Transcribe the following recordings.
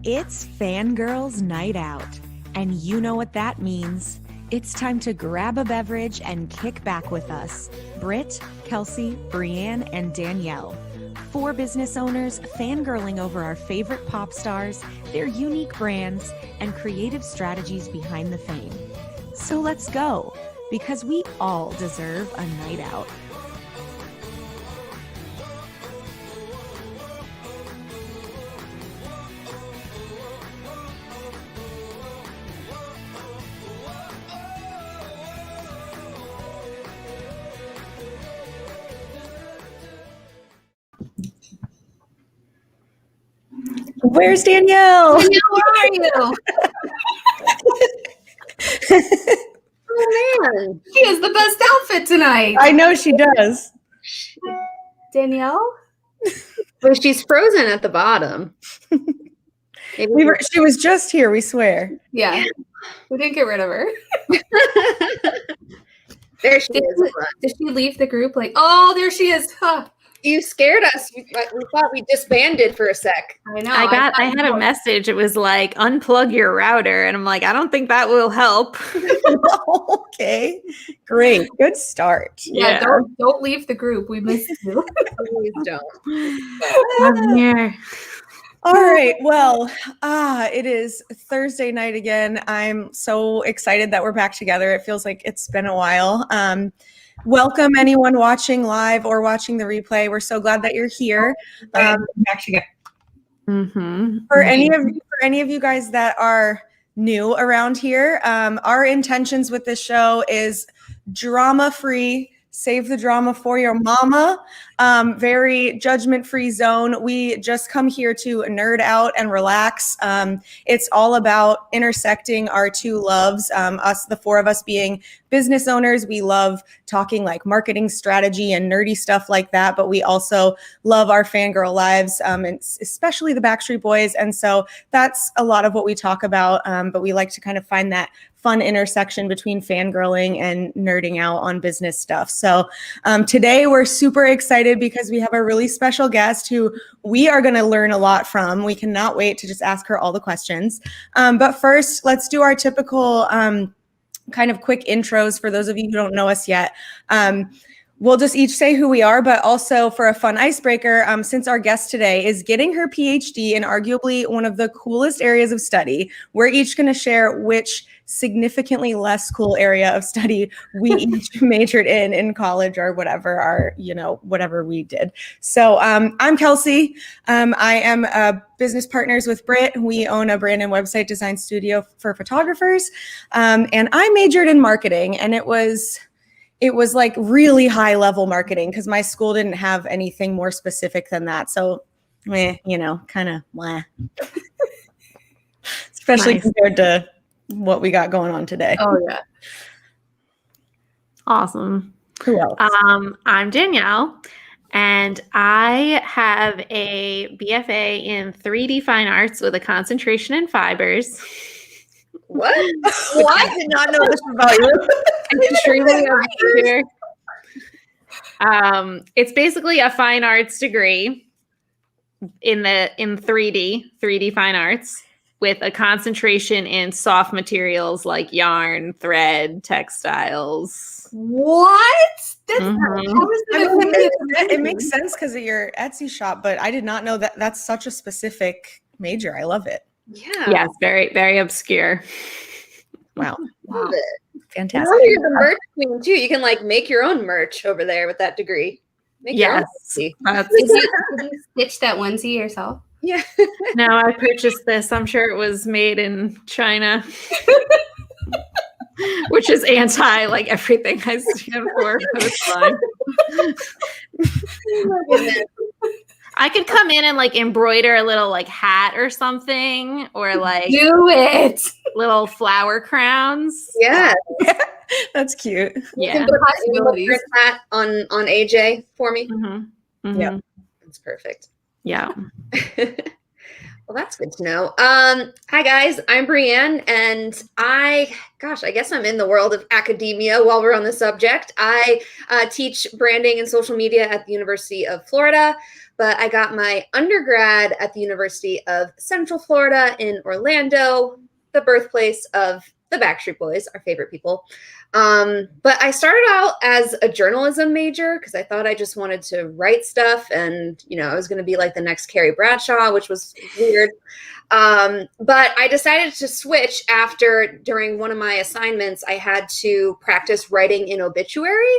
It's Fangirls Night Out, and you know what that means. It's time to grab a beverage and kick back with us. Britt, Kelsey, Brianne, and Danielle. 4 business owners fangirling over our favorite pop stars, their unique brands, and creative strategies behind the fame. So let's go, because we all deserve a night out. Where's Danielle? Danielle, where are you? Oh man, she has the best outfit tonight. I know she does. Danielle? Well, she's frozen at the bottom. She was just here, we swear. Yeah. We didn't get rid of her. There she is. Did she leave the group? Like, oh, there she is. Huh. You scared us. We thought we disbanded for a sec. I know. I had a message. It was like, unplug your router. And I'm like, I don't think that will help. Okay. Great. Good start. Yeah. Don't leave the group. We missed you. Please don't. I'm here. All right. Well, it is Thursday night again. I'm so excited that we're back together. It feels like it's been a while. Welcome anyone watching live or watching the replay. We're so glad that you're here. Back together. Mm-hmm. For any of you guys that are new around here, our intentions with this show is drama-free. Save the drama for your mama. Very judgment-free zone. We just come here to nerd out and relax. It's all about intersecting our two loves. Us, the 4 of us being business owners, we love talking like marketing strategy and nerdy stuff like that, but we also love our fangirl lives, and especially the Backstreet Boys. And so that's a lot of what we talk about, but we like to kind of find that fun intersection between fangirling and nerding out on business stuff. So today we're super excited because we have a really special guest who we are going to learn a lot from. We cannot wait to just ask her all the questions. But first, let's do our typical kind of quick intros for those of you who don't know us yet. We'll just each say who we are, but also for a fun icebreaker, since our guest today is getting her Ph.D. in arguably one of the coolest areas of study, we're each going to share which significantly less cool area of study we each majored in college or whatever whatever we did. So I'm Kelsey. I am business partners with Britt. We own a brand and website design studio for photographers. And I majored in marketing, and it was like really high level marketing because my school didn't have anything more specific than that. So, kind of blah. Especially compared to what we got going on today. Oh, yeah. Awesome. Who else? I'm Danielle, and I have a BFA in 3D fine arts with a concentration in fibers. What? I did not know this about you. Extremely obscure. It's basically a fine arts degree in 3D fine arts with a concentration in soft materials like yarn, thread, textiles. What? That's It makes sense because of your Etsy shop, but I did not know that that's such a specific major. I love it. Yeah. Yes, very, very obscure. Wow. Love it. Fantastic. Now you're the merch queen too. You can like make your own merch over there with that degree. Make your own onesie. Did you stitch that onesie yourself? Yeah. No, I purchased this. I'm sure it was made in China, which is anti like everything I stand for, but it's fine. I could come in and like embroider a little like hat or something, or like do it. Little flower crowns. Yeah. That's cute. Yeah. You can put your hat on AJ for me. Mm-hmm. Mm-hmm. Yeah. That's perfect. Yeah. Well, that's good to know. Hi guys, I'm Brienne, and I guess I'm in the world of academia while we're on the subject. I teach branding and social media at the University of Florida, but I got my undergrad at the University of Central Florida in Orlando, the birthplace of the Backstreet Boys, our favorite people. But I started out as a journalism major because I thought I just wanted to write stuff, and I was going to be like the next Carrie Bradshaw, which was weird. But I decided to switch during one of my assignments, I had to practice writing an obituary.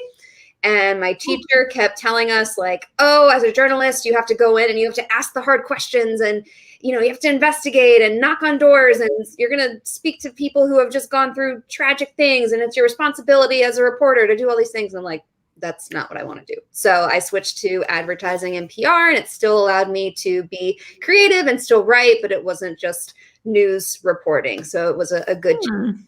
And my teacher kept telling us like, oh, as a journalist, you have to go in and you have to ask the hard questions, and you have to investigate and knock on doors, and you're going to speak to people who have just gone through tragic things, and it's your responsibility as a reporter to do all these things. And I'm like, that's not what I want to do. So I switched to advertising and PR, and it still allowed me to be creative and still write, but it wasn't just news reporting. So it was a good change.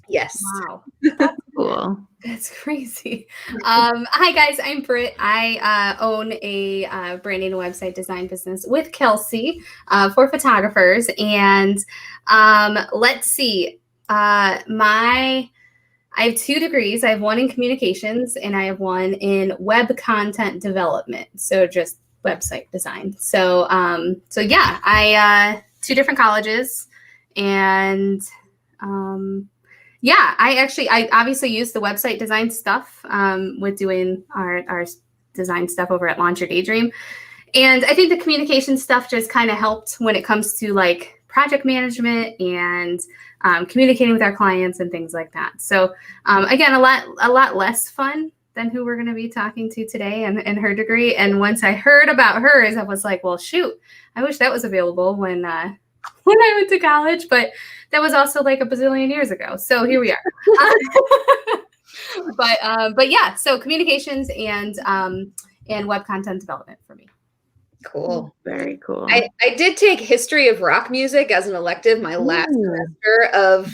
Yes. Wow. That's cool. That's crazy. Hi guys, I'm Britt. I own a branding and website design business with Kelsey for photographers. And let's see, I have 2 degrees. I have one in communications and I have one in web content development. So just website design. So yeah, I 2 different colleges, and yeah, I obviously use the website design stuff with doing our design stuff over at Launch Your Daydream. And I think the communication stuff just kind of helped when it comes to like project management and communicating with our clients and things like that. So again, a lot less fun than who we're going to be talking to today and her degree. And once I heard about hers, I was like, well, shoot, I wish that was available when I went to college, but that was also like a bazillion years ago. So here we are. But yeah, so communications and web content development for me. Cool. Very cool. I did take history of rock music as an elective my last semester of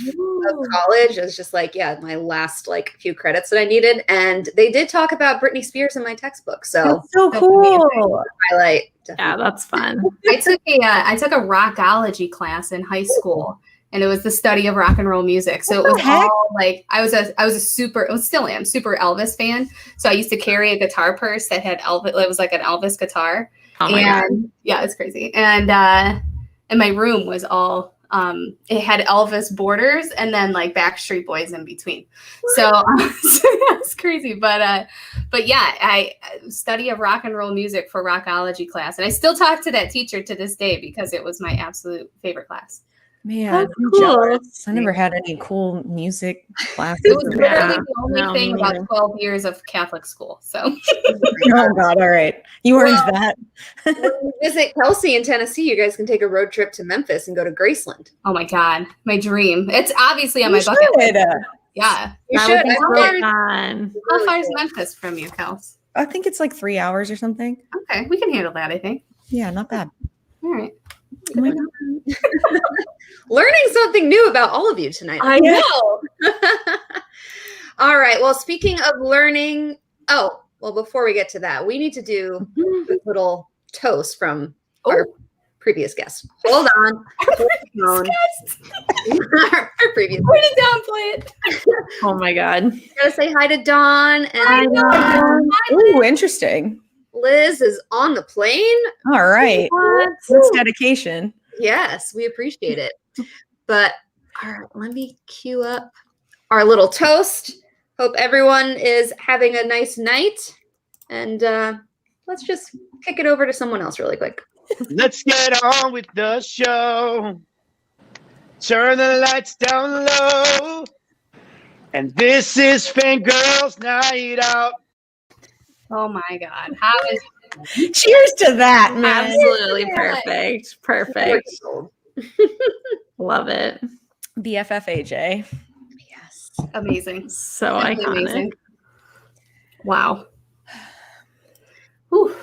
college. It was just like, my last like few credits that I needed. And they did talk about Britney Spears in my textbook. So That's so cool. Highlight. Yeah, that's fun. I took a rockology class in high school, and it was the study of rock and roll music. So it was all like I was a super, still am super Elvis fan. So I used to carry a guitar purse that had Elvis. It was like an Elvis guitar. Oh my God. Yeah, it's crazy. And my room was all it had Elvis borders and then like Backstreet Boys in between. So that's crazy. But yeah, I study of rock and roll music for rockology class, and I still talk to that teacher to this day because it was my absolute favorite class. Man, That's I'm cool. jealous. I never had any cool music classes. It was literally Yeah. the only No, thing me about neither. 12 years of Catholic school. So Oh God! All right, you earned that. When you visit Kelsey in Tennessee, you guys can take a road trip to Memphis and go to Graceland. oh my God, my dream. It's obviously on You my bucket list. should. Yeah. You That should. would be I so heard- fun. How far is Memphis from you, Kels? I think it's like 3 hours or something. Okay, we can handle that, I think. Yeah, not bad. All right. Oh my God. Learning something new about all of you tonight. I know. All right. Well, speaking of learning, before we get to that, we need to do a little toast from our previous guest. Hold on. Our previous Put it down, play it. Oh my God. Gotta say hi to Dawn, and Ooh, interesting. Liz is on the plane. All right, that's dedication. Yes, we appreciate it. But all right, let me cue up our little toast. Hope everyone is having a nice night. And let's just kick it over to someone else really quick. Let's get on with the show. Turn the lights down low. And this is Fangirls Night Out. Oh my God. How is Cheers to that, man. Absolutely Yeah. perfect. Love it. BFF AJ. Yes. amazing? So Simply iconic. Wow. Whew.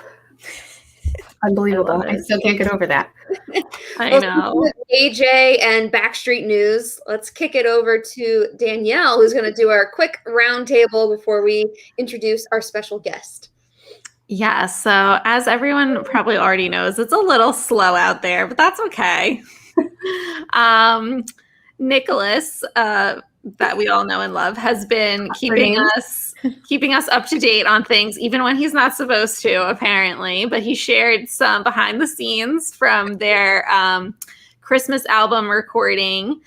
Unbelievable. I love I it. still can't get over that. I know. AJ and Backstreet News. Let's kick it over to Danielle, who's going to do our quick roundtable before we introduce our special guest. Yeah, so as everyone probably already knows, it's a little slow out there, but that's okay. Nicholas, that we all know and love, has been keeping us up to date on things, even when he's not supposed to, apparently. But he shared some behind the scenes from their Christmas album recording.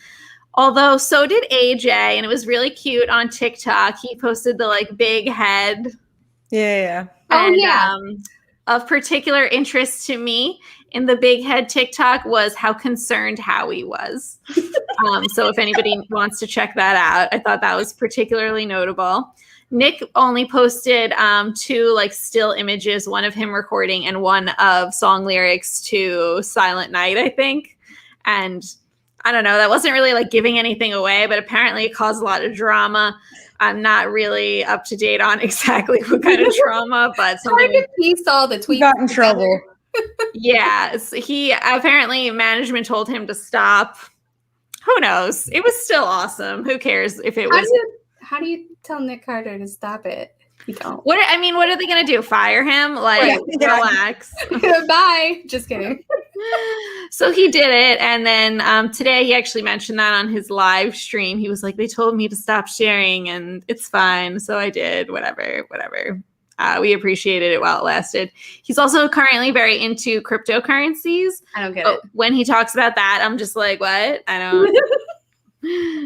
Although so did AJ, and it was really cute on TikTok. He posted the like big head. Yeah. And, of particular interest to me in the big head TikTok was how concerned Howie was. So if anybody wants to check that out, I thought that was particularly notable. Nick only posted 2 like still images, one of him recording and one of song lyrics to Silent Night, I think. And I don't know, that wasn't really like giving anything away, but apparently it caused a lot of drama. I'm not really up to date on exactly what kind of drama, but something. Hard to piece all the tweets. Got in trouble. Yeah, he apparently management told him to stop. Who knows? It was still awesome. Who cares if it was? How do you tell Nick Carter to stop it? You don't. What are they gonna do? Fire him? Like, relax. Bye. Just kidding. So he did it, and then today he actually mentioned that on his live stream. He was like, "They told me to stop sharing, and it's fine, so I did. Whatever." We appreciated it while it lasted. He's also currently very into cryptocurrencies. I don't get it. When he talks about that, I'm just like, what? I don't.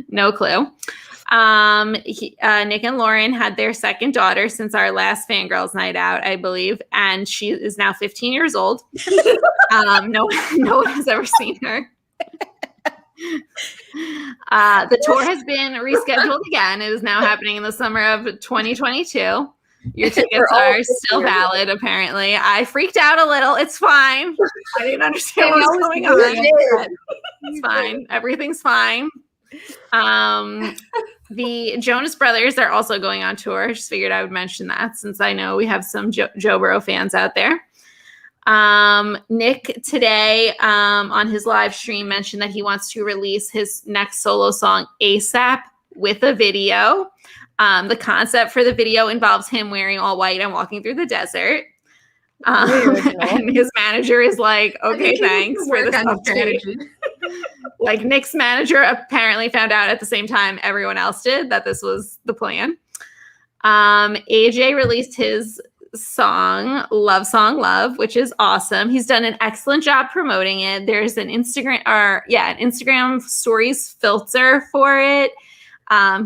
No clue. Nick and Lauren had their second daughter since our last Fangirls night out, I believe, and she is now 15 years old. No one has ever seen her. The tour has been rescheduled again. It is now happening in the summer of 2022. Your tickets are still valid, apparently. I freaked out a little. It's fine. I didn't understand what was going on. It's fine. Everything's fine. The Jonas Brothers are also going on tour. I just figured I would mention that since I know we have some Joe Burrow fans out there. Nick today on his live stream mentioned that he wants to release his next solo song ASAP with a video. The concept for the video involves him wearing all white and walking through the desert. And his manager is like, okay, thanks for this update. Like Nick's manager apparently found out at the same time everyone else did that this was the plan. AJ released his song Love, which is awesome. He's done an excellent job promoting it. There's an Instagram stories filter for it.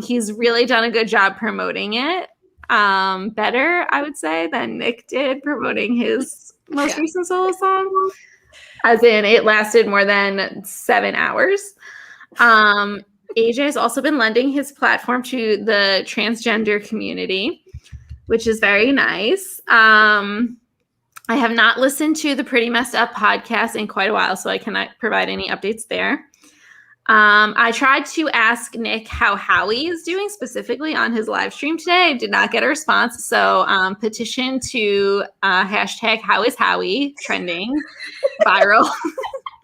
He's really done a good job promoting it. Better, I would say, than Nick did promoting his most recent solo song. As in, it lasted more than 7 hours. AJ has also been lending his platform to the transgender community, which is very nice. I have not listened to the Pretty Messed Up podcast in quite a while, so I cannot provide any updates there. I tried to ask Nick how Howie is doing specifically on his live stream today. I did not get a response. So petition to hashtag how is Howie trending viral,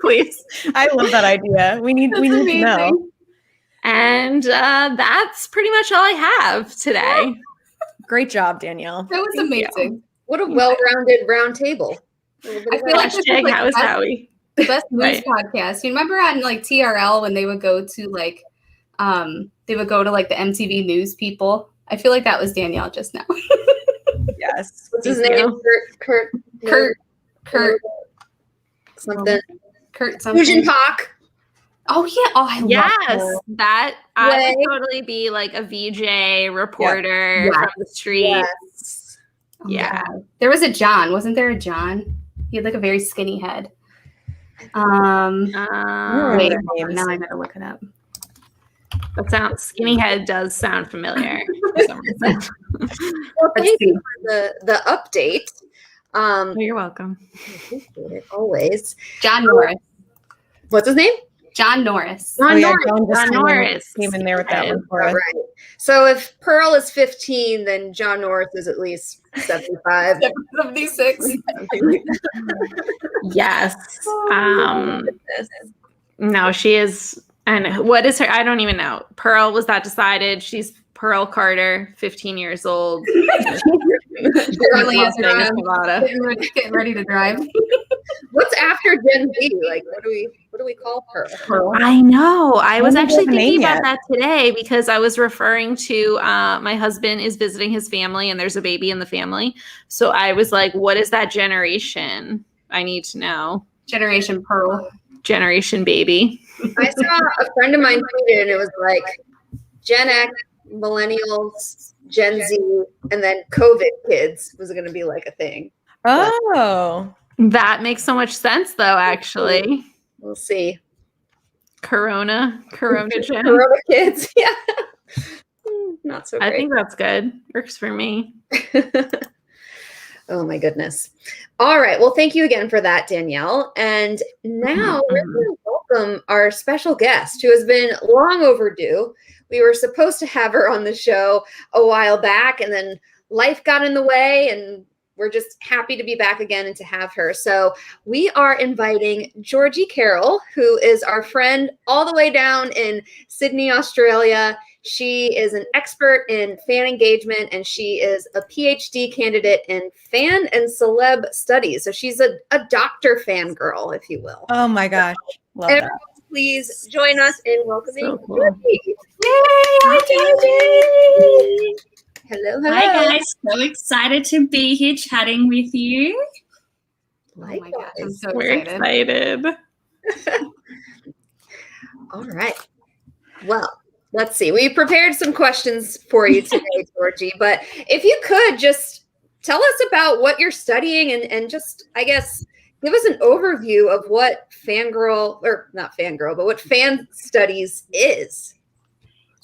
please. I love that idea. We need to know. And that's pretty much all I have today. Great job, Danielle. That was amazing. What a well-rounded round table. I feel like this Hashtag is how is Howie. the best news podcast. You remember on like TRL when they would go to like the MTV News people? I feel like that was Danielle just now. Yes. What's his name? Kurt something. Kurt something. Fusion Talk. Oh yeah. Oh, I love her. That I would totally be like a VJ reporter from the streets. Yes. Oh, yeah. There was a John. Wasn't there a John? He had like a very skinny head. Wait, now I gotta look it up. That skinny head does sound familiar for some reason. Well, thank you for the update. You're welcome. I appreciate it always. John Norris. What's his name? John Norris. John Norris came in there with that one for us. Right. So if Pearl is 15, then John Norris is at least 75. 76. Yes. No, she is. And what is her? I don't even know. Pearl, was that decided? She's Pearl Carter, 15 years old. Early as Las Vegas, around, Nevada. getting ready to drive. What's after Gen Z? Like, what do we call her? I know. I was don't actually have a name thinking about yet. that today because I was referring to my husband is visiting his family and there's a baby in the family. So I was like, what is that generation? I need to know. Generation Pearl. Generation baby. I saw a friend of mine tweeted, and it was like Gen X, millennials, Gen Z, and then COVID kids was going to be like a thing. Oh, That makes so much sense though, actually. We'll see. Corona Gen. Corona kids, yeah. Not so great. I think that's good. Works for me. Oh my goodness. All right. Well, thank you again for that, Danielle. And now we're going to welcome our special guest who has been long overdue. We were supposed to have her on the show a while back, and then life got in the way, and we're just happy to be back again and to have her. So we are inviting Georgie Carroll, who is our friend all the way down in Sydney, Australia. She is an expert in fan engagement, and she is a Ph.D. candidate in fan and celeb studies. So she's a doctor fangirl, if you will. oh my gosh, love that. Everyone, please join us in welcoming So cool. Georgie. Hi, Hello, Hi hello. guys, so excited to be here chatting with you. Oh my gosh, I'm Likewise. so We're excited. excited. All right. Well, let's see. We prepared some questions for you today, Georgie, but if you could just tell us about what you're studying and just, I guess, give us an overview of what fangirl, or not fangirl, but what fan studies is.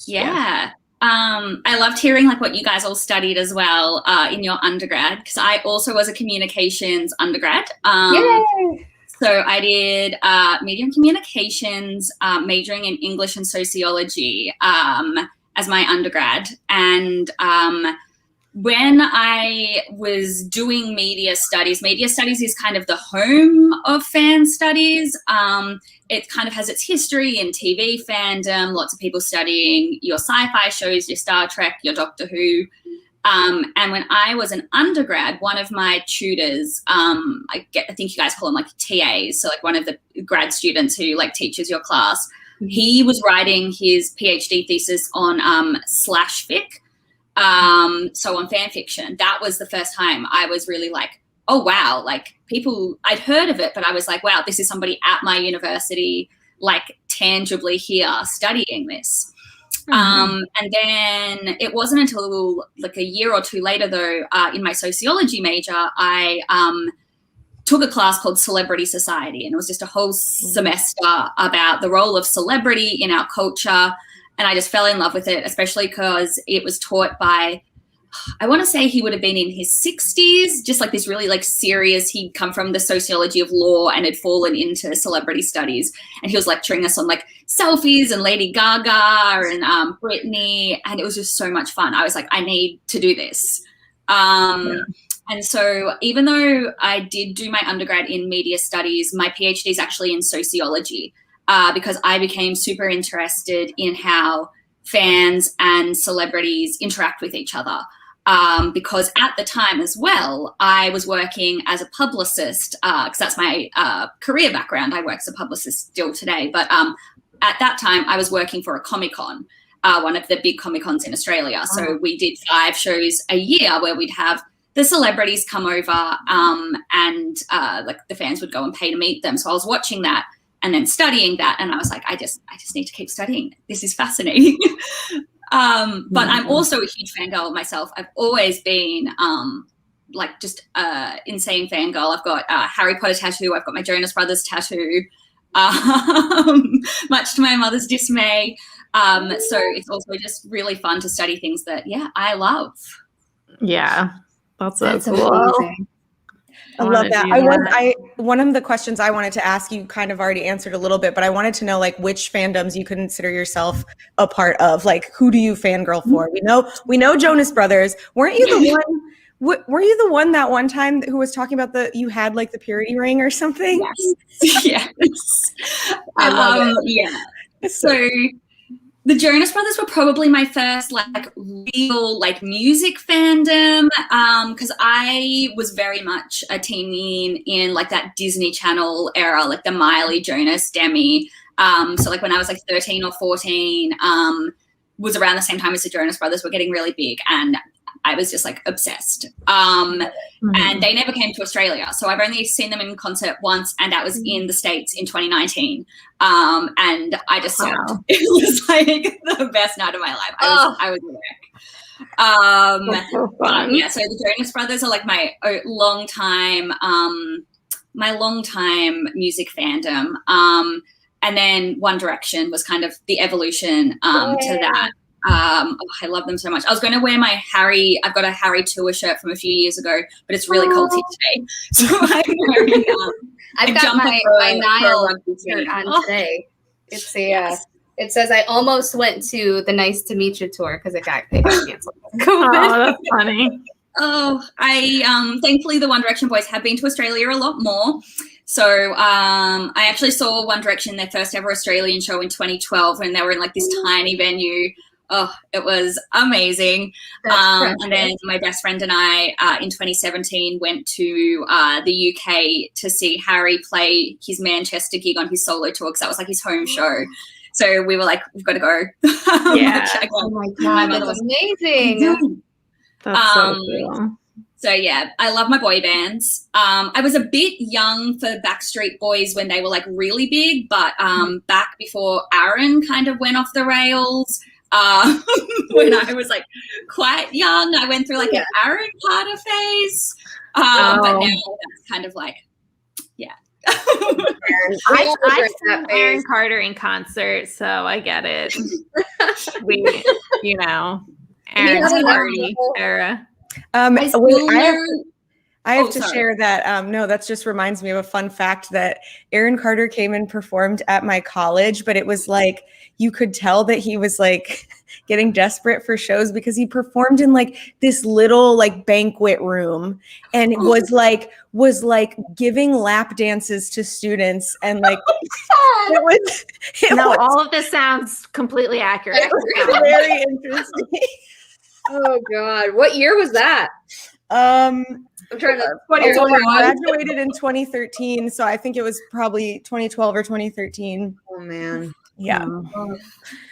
Yeah. I loved hearing like what you guys all studied as well in your undergrad, because I also was a communications undergrad. Yay! So I did media and communications, majoring in English and sociology as my undergrad. And when I was doing media studies is kind of the home of fan studies. It kind of has its history in TV fandom, lots of people studying your sci-fi shows, your Star Trek, your Doctor Who. And when I was an undergrad, one of my tutors, I think you guys call them like TAs, so like one of the grad students who like teaches your class, he was writing his PhD thesis on slash fic. So on fan fiction. That was the first time I was really like, oh wow, like people, I'd heard of it, but I was like, wow, this is somebody at my university, like tangibly here studying this. And then it wasn't until like a year or two later though, in my sociology major, I took a class called Celebrity Society, and it was just a whole semester about the role of celebrity in our culture. And I just fell in love with it, especially because it was taught by, I want to say he would have been in his 60s, just like this really like serious, he'd come from the sociology of law and had fallen into celebrity studies. And he was lecturing us on like selfies and Lady Gaga and Britney. And it was just so much fun. I was like, I need to do this. And so even though I did do my undergrad in media studies, my PhD is actually in sociology. Because I became super interested in how fans and celebrities interact with each other. Because at the time as well, I was working as a publicist, because that's my career background. I work as a publicist still today. But at that time, I was working for a Comic-Con, one of the big Comic-Cons in Australia. So we did 5 shows a year where we'd have the celebrities come over and like the fans would go and pay to meet them. So I was watching that and then studying that. And I was like, I just need to keep studying. This is fascinating. But I'm also a huge fangirl myself. I've always been like just insane fangirl. I've got a Harry Potter tattoo. I've got my Jonas Brothers tattoo, much to my mother's dismay. So it's also just really fun to study things that, I love. Yeah, that's so That's cool. amazing. I love that. One of the questions I wanted to ask, you kind of already answered a little bit, but I wanted to know like which fandoms you consider yourself a part of. Like, who do you fangirl for? We know Jonas Brothers. Weren't you the one? Were you the one that one time who was talking about you had like the purity ring or something? Yes. Yes. I love it. Yeah. So The Jonas Brothers were probably my first like real like music fandom, because I was very much a teen in like that Disney Channel era, like the Miley, Jonas, Demi. So like when I was like 13 or 14, was around the same time as the Jonas Brothers were getting really big, and I was just like obsessed. And they never came to Australia. So I've only seen them in concert once, and that was in the States in 2019. And I just sobbed. It was like the best night of my life. I was a wreck. That's so fun. Yeah, so the Jonas Brothers are like my long time music fandom. And then One Direction was kind of the evolution to that. I love them so much. I was going to wear I've got a Harry tour shirt from a few years ago, but it's really cold here today. So I'm wearing I've got my Niall shirt on today. It's it says I almost went to the Nice to Meet You tour because it got canceled. Oh, that's funny. Oh, I thankfully the One Direction boys have been to Australia a lot more. So I actually saw One Direction, their first ever Australian show in 2012, when they were in like this tiny venue. Oh, it was amazing. And then my best friend and I in 2017 went to the UK to see Harry play his Manchester gig on his solo tour, because that was like his home show. So we were like, we've got to go. Yeah. Oh my God, that's amazing. That's so cool. So yeah, I love my boy bands. I was a bit young for Backstreet Boys when they were like really big, but back before Aaron kind of went off the rails, when I was like quite young, I went through like an Aaron Carter phase. But now that's kind of like, yeah. I saw Aaron Carter in concert, so I get it. Aaron's party era. I have to share that. No, that just reminds me of a fun fact that Aaron Carter came and performed at my college, but it was like, you could tell that he was like getting desperate for shows, because he performed in like this little like banquet room, and was like giving lap dances to students, and like all of this sounds completely accurate. It was very interesting. Oh God, what year was that? I'm trying to. I graduated in 2013, so I think it was probably 2012 or 2013. Oh man, yeah. Oh,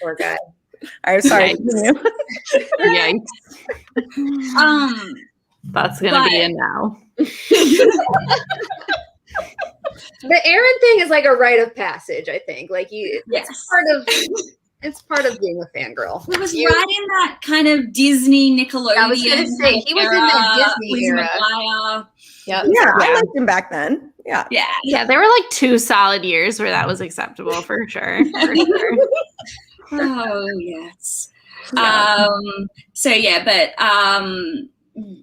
poor guy. I'm sorry. Yikes. That's gonna be a no. The Aaron thing is like a rite of passage, I think. Like it's part of being a fangirl. He was right in that kind of Disney, Nickelodeon. I was going to say, he was in that Disney era. Yeah, I liked him back then. Yeah. There were like 2 solid years where that was acceptable for sure. Oh yes. Yeah.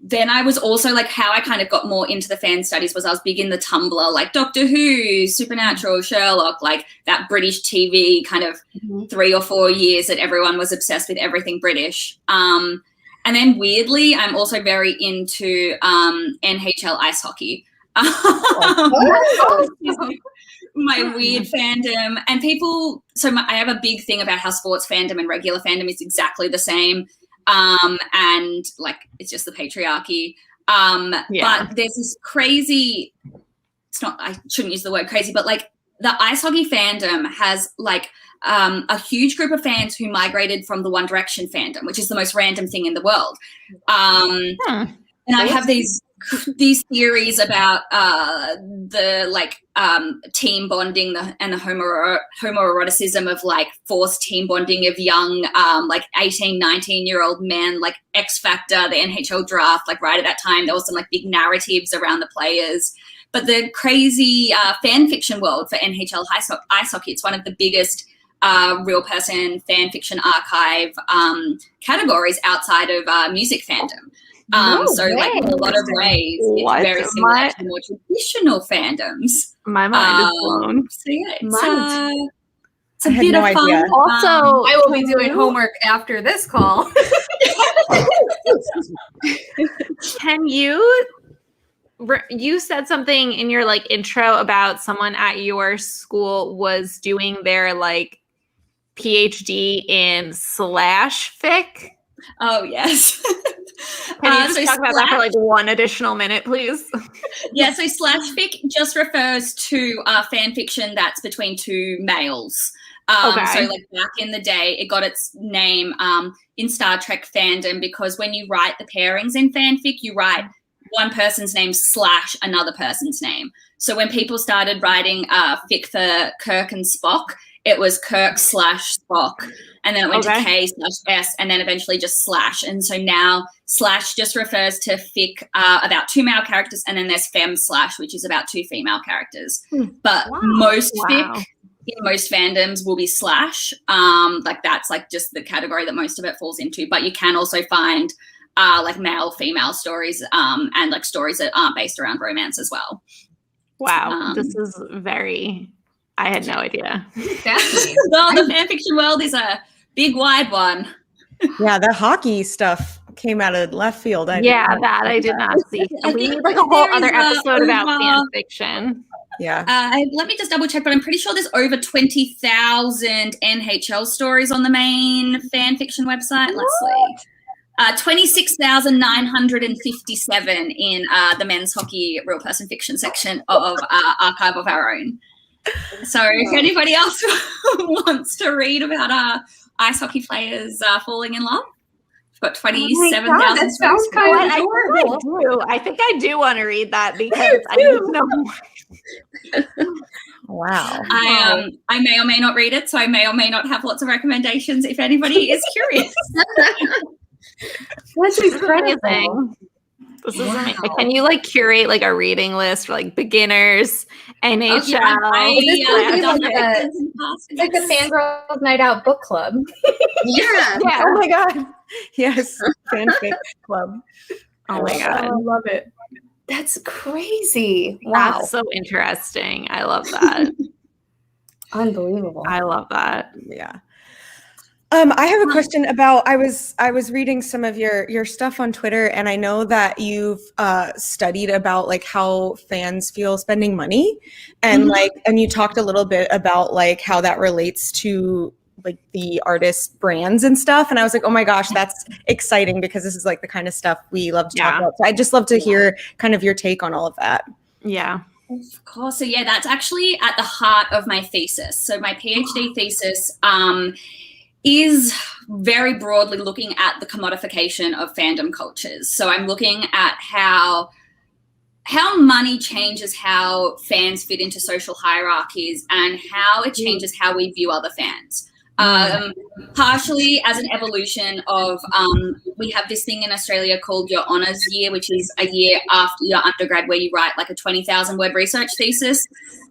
Then I was also like, how I kind of got more into the fan studies was I was big in the Tumblr, like Doctor Who, Supernatural, Sherlock, like that British TV kind of 3 or 4 years that everyone was obsessed with everything British. And then weirdly, I'm also very into NHL ice hockey. My weird fandom, and people, I have a big thing about how sports fandom and regular fandom is exactly the same. And like, it's just the patriarchy. But there's this crazy, I shouldn't use the word crazy, but like the ice hockey fandom has like, a huge group of fans who migrated from the One Direction fandom, which is the most random thing in the world. And I have these theories about the like team bonding and the homoeroticism of like forced team bonding of young like 18, 19-year-old men, like X Factor, the NHL draft, like right at that time there was some like big narratives around the players. But the crazy fan fiction world for NHL ice hockey, it's one of the biggest real person fan fiction archive categories outside of music fandom. Like in a lot of ways, it's very similar to more traditional fandoms. My mind is blown. So yeah, it's a bit no of fun. idea. Also, I will be doing homework after this call. Can you said something in your like intro about someone at your school was doing their like PhD in /fic. Oh, yes. Can you just talk about that for like one additional minute, please? Yeah, so /fic just refers to fan fiction that's between two males. Okay. So like back in the day, it got its name in Star Trek fandom because when you write the pairings in fanfic, you write one person's name / another person's name. So when people started writing fic for Kirk and Spock, it was Kirk / Spock. And then it went to K/S and then eventually just /. And so now / just refers to fic about two male characters, and then there's fem /, which is about two female characters. But most fic in most fandoms will be /. Like that's like just the category that most of it falls into. But you can also find like male, female stories and like stories that aren't based around romance as well. Wow, this is very, I had no idea. Well, the fanfiction world is a big, wide one. Yeah, the hockey stuff came out of left field. I did not see. We need like a whole other episode about fan fiction. Yeah. Let me just double check, but I'm pretty sure there's over 20,000 NHL stories on the main fan fiction website. Let's see. 26,957 in the men's hockey real person fiction section of Archive of Our Own. So if anybody else wants to read about ice hockey players falling in love, we've got 27,000. That sounds kind of adorable. I think I do want to read that because I need to know more. Wow. I may or may not read it, so I may or may not have lots of recommendations if anybody is curious. That's incredible. This is amazing. Can you like curate like a reading list for like beginners, NHL? It's like the Fangirl Night Out book club. Yeah. Oh my God. Yes. Fanfic club. Oh my God. I love it. That's crazy. Wow. That's so interesting. I love that. Unbelievable. I love that. Yeah. I have a question about, I was reading some of your stuff on Twitter, and I know that you've studied about like how fans feel spending money, and and you talked a little bit about like how that relates to like the artist brands and stuff. And I was like, oh my gosh, that's exciting because this is like the kind of stuff we love to talk about. So I'd just love to hear kind of your take on all of that. Yeah. Of course. So yeah, that's actually at the heart of my thesis. So my PhD thesis is very broadly looking at the commodification of fandom cultures. So I'm looking at how money changes how fans fit into social hierarchies and how it changes how we view other fans. Partially as an evolution of, we have this thing in Australia called your honours year, which is a year after your undergrad where you write like a 20,000 word research thesis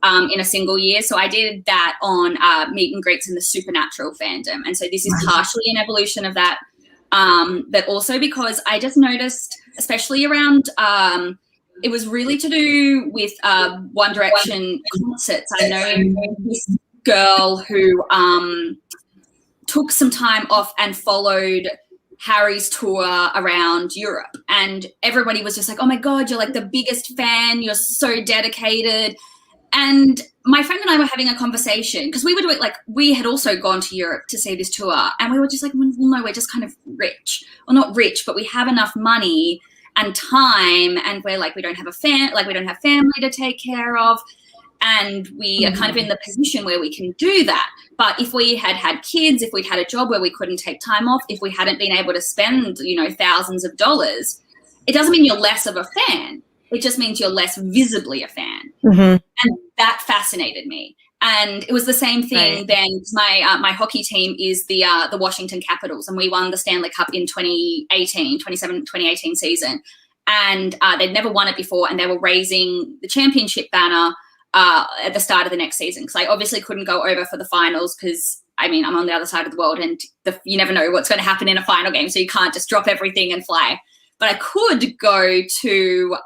in a single year. So I did that on meet and greets in the supernatural fandom. And so this is partially an evolution of that, but also because I just noticed, especially around, it was really to do with One Direction concerts. I know this girl who took some time off and followed Harry's tour around Europe, and everybody was just like, oh my God, you're like the biggest fan, you're so dedicated. And my friend and I were having a conversation because we were doing like, we had also gone to Europe to see this tour, and we were just like, well, no, we're just kind of rich. Well, not rich, but we have enough money and time, and we're like, we don't have we don't have family to take care of. And we are kind of in the position where we can do that. But if we had had kids, if we'd had a job where we couldn't take time off, if we hadn't been able to spend, thousands of dollars, it doesn't mean you're less of a fan. It just means you're less visibly a fan. And that fascinated me. And it was the same thing then. My hockey team is the Washington Capitals, and we won the Stanley Cup in 2018 season. And they'd never won it before, and they were raising the championship banner at the start of the next season, because I obviously couldn't go over for the finals because, I mean, I'm on the other side of the world, and you never know what's going to happen in a final game, so you can't just drop everything and fly. But I could go to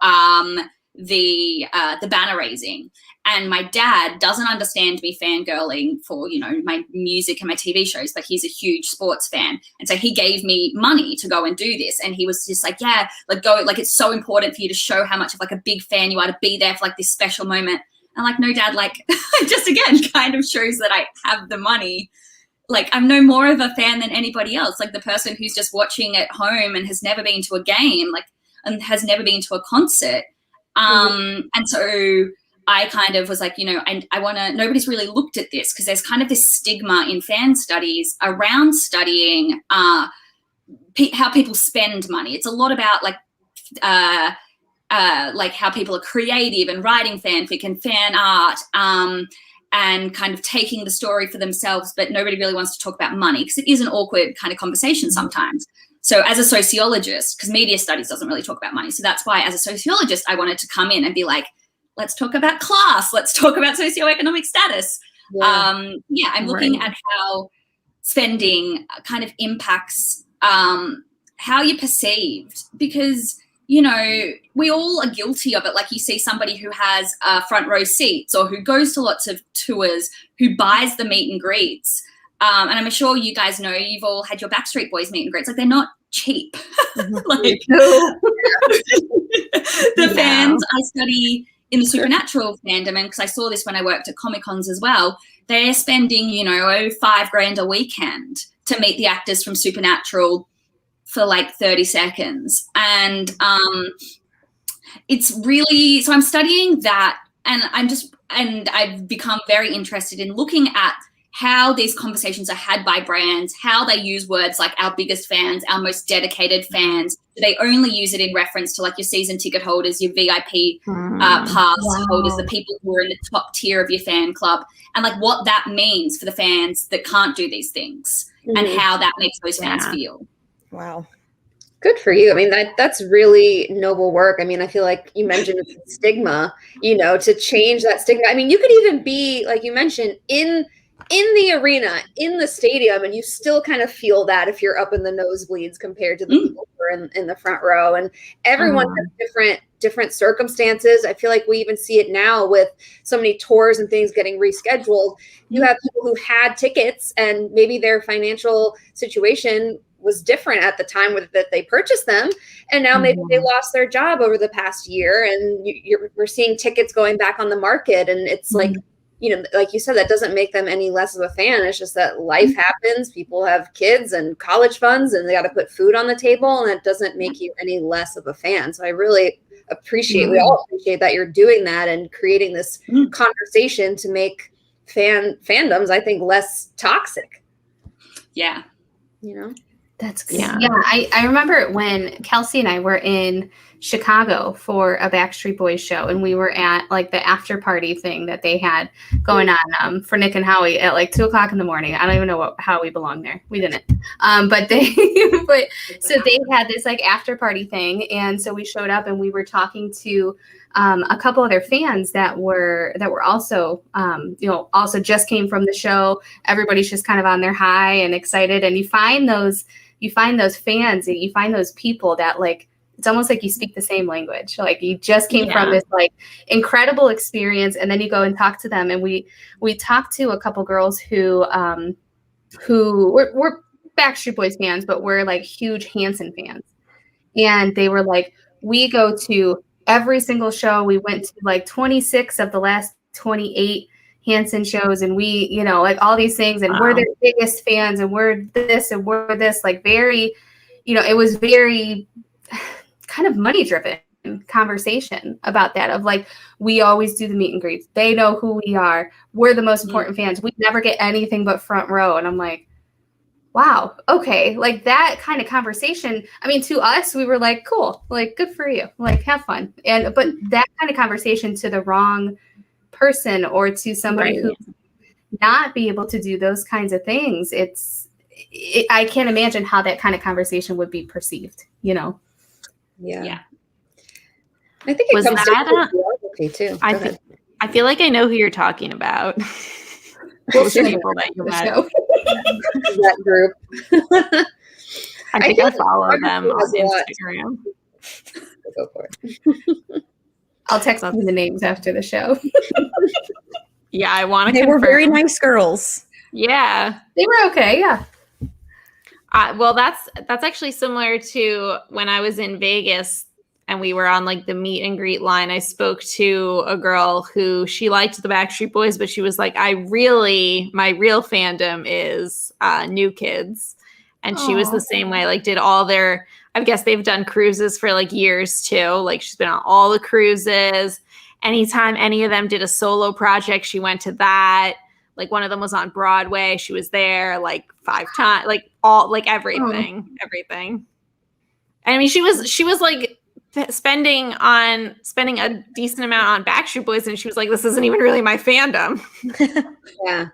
the banner raising, and my dad doesn't understand me fangirling for, my music and my TV shows, but he's a huge sports fan. And so he gave me money to go and do this. And he was just like, yeah, like go, like it's so important for you to show how much of like a big fan you are, to be there for like this special moment. I'm like, no, Dad, like just again kind of shows that I have the money like I'm no more of a fan than anybody else. Like the person who's just watching at home and has never been to a game, like, and has never been to a concert. And so I kind of was like, you know, and I want to, nobody's really looked at this because there's kind of this stigma in fan studies around studying how people spend money. It's a lot about like how people are creative and writing fanfic and fan art, and kind of taking the story for themselves, but nobody really wants to talk about money because it is an awkward kind of conversation sometimes. So as a sociologist, because media studies doesn't really talk about money, so that's why as a sociologist, I wanted to come in and be like, let's talk about class, let's talk about socioeconomic status. I'm looking at how spending kind of impacts how you're perceived, because you know, we all are guilty of it. Like you see somebody who has front row seats or who goes to lots of tours, who buys the meet and greets. And I'm sure you guys know, you've all had your Backstreet Boys meet and greets. Like they're not cheap. Like the fans I study in the supernatural fandom, and because I saw this when I worked at Comic Cons as well, they're spending, you know, $5,000 a weekend to meet the actors from Supernatural for like 30 seconds. And it's really, so I'm studying that, and I've become very interested in looking at how these conversations are had by brands, how they use words like our biggest fans, our most dedicated fans. Do they only use it in reference to like your season ticket holders, your VIP pass holders, the people who are in the top tier of your fan club, and like what that means for the fans that can't do these things and how that makes those fans feel. Wow. Good for you. I mean, that's really noble work. I mean, I feel like you mentioned stigma, you know, to change that stigma. I mean, you could even be, like you mentioned, in the arena, in the stadium, and you still kind of feel that if you're up in the nosebleeds compared to the people who are in the front row. And everyone has different circumstances. I feel like we even see it now with so many tours and things getting rescheduled. You have people who had tickets and maybe their financial situation was different at the time that they purchased them, and now maybe they lost their job over the past year, and we're seeing tickets going back on the market, and it's like, you know, like you said, that doesn't make them any less of a fan. It's just that life happens. People have kids and college funds, and they got to put food on the table, and it doesn't make you any less of a fan. So I really appreciate, we all appreciate that you're doing that and creating this conversation to make fandoms, I think, less toxic. Yeah. You know? That's good. Yeah. I remember when Kelsey and I were in Chicago for a Backstreet Boys show, and we were at like the after party thing that they had going on for Nick and Howie at like 2:00 in the morning. I don't even know how we belong there. We didn't. But so they had this like after party thing, and so we showed up and we were talking to a couple of their fans that were also also just came from the show. Everybody's just kind of on their high and excited, and you find those fans and you find those people that like, it's almost like you speak the same language. Like you just came from this like incredible experience, and then you go and talk to them. And we talked to a couple girls who were Backstreet Boys fans, but we're like huge Hanson fans. And they were like, we go to every single show. We went to like 26 of the last 28 Hanson shows, and we, you know, like all these things, and we're their biggest fans, and we're this and we're this, like very, you know, it was very kind of money driven conversation about that, of like, we always do the meet and greets. They know who we are. We're the most important fans. We never get anything but front row. And I'm like, wow, okay. Like that kind of conversation. I mean, to us, we were like, cool, like good for you, like have fun. But that kind of conversation to the wrong person or to somebody who not be able to do those kinds of things, I can't imagine how that kind of conversation would be perceived, you know? Yeah. I think it comes to too. I feel like I know who you're talking about. Those people that you met. That group. I think I follow them on Instagram. Go for it. I'll text you the names after the show. Yeah, I want to confirm. They were very nice girls. Yeah. They were okay, yeah. Well, that's actually similar to when I was in Vegas and we were on like the meet and greet line, I spoke to a girl who she liked the Backstreet Boys, but she was like, my real fandom is New Kids. And she was the same way, like did all their, I guess they've done cruises for like years too. Like she's been on all the cruises. Anytime any of them did a solo project, she went to that. Like one of them was on Broadway. She was there like 5 times, like all, like everything. And I mean, she was like spending a decent amount on Backstreet Boys, and she was like, this isn't even really my fandom. Yeah.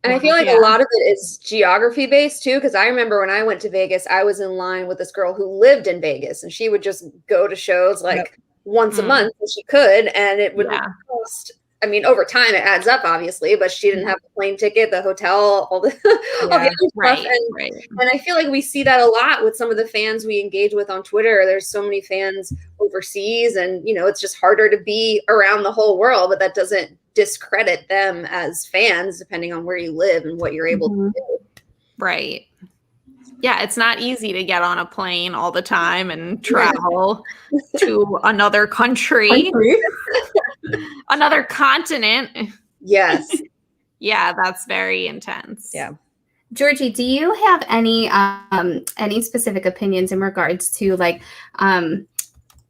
And I feel like a lot of it is geography based too, because I remember when I went to Vegas, I was in line with this girl who lived in Vegas, and she would just go to shows like once a month if she could, and it would cost. I mean, over time it adds up, obviously, but she didn't have the plane ticket, the hotel, all the other stuff. And I feel like we see that a lot with some of the fans we engage with on Twitter. There's so many fans overseas, and it's just harder to be around the whole world, but that doesn't discredit them as fans, depending on where you live and what you're able to do. Right. Yeah, it's not easy to get on a plane all the time and travel to another country. Another continent. Yes. Yeah, that's very intense. Yeah. Georgie, do you have any specific opinions in regards to like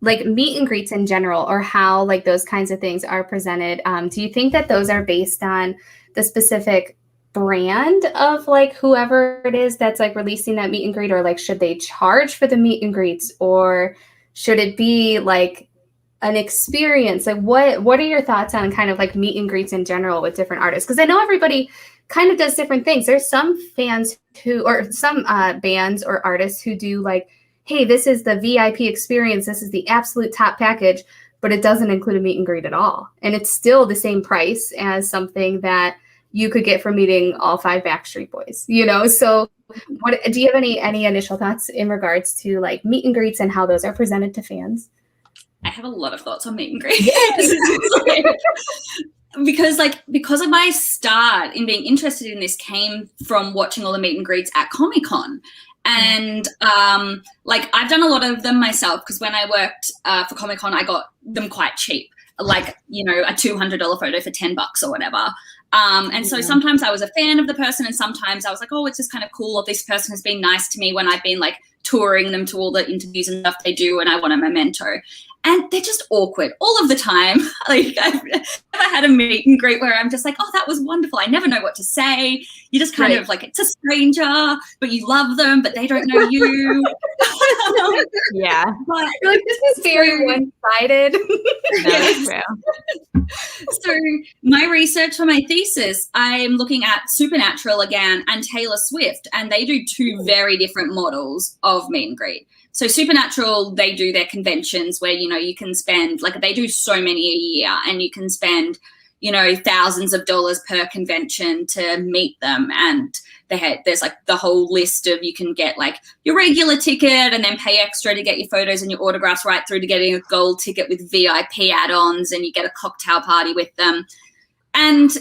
meet and greets in general, or how like those kinds of things are presented? Do you think that those are based on the specific brand of like whoever it is that's like releasing that meet and greet, or like should they charge for the meet and greets, or should it be like an experience? Like what are your thoughts on kind of like meet and greets in general with different artists? Because I know everybody kind of does different things. There's some fans or some bands or artists who do like, hey, this is the VIP experience, this is the absolute top package, but it doesn't include a meet and greet at all, and it's still the same price as something that you could get for meeting all 5 Backstreet Boys, So what do you have any initial thoughts in regards to like meet and greets and how those are presented to fans? I have a lot of thoughts on meet and greets. because of my start in being interested in this came from watching all the meet and greets at Comic-Con. And I've done a lot of them myself, because when I worked for Comic-Con, I got them quite cheap, like, a $200 photo for $10 or whatever. And so sometimes I was a fan of the person, and sometimes I was like, oh, it's just kind of cool, or this person has been nice to me when I've been like touring them to all the interviews and stuff they do, and I want a memento. And they're just awkward all of the time. Like, I've never had a meet and greet where I'm just like, oh, that was wonderful. I never know what to say. You just kind of like, it's a stranger, but you love them, but they don't know you. Yeah. But like, this is very one-sided. That's true. So my research for my thesis, I'm looking at Supernatural again and Taylor Swift, and they do 2 very different models of meet and greet. So Supernatural, they do their conventions where, you can spend, like, they do so many a year, and you can spend, thousands of dollars per convention to meet them. And there's like the whole list of, you can get like your regular ticket and then pay extra to get your photos and your autographs, right through to getting a gold ticket with VIP add-ons, and you get a cocktail party with them. And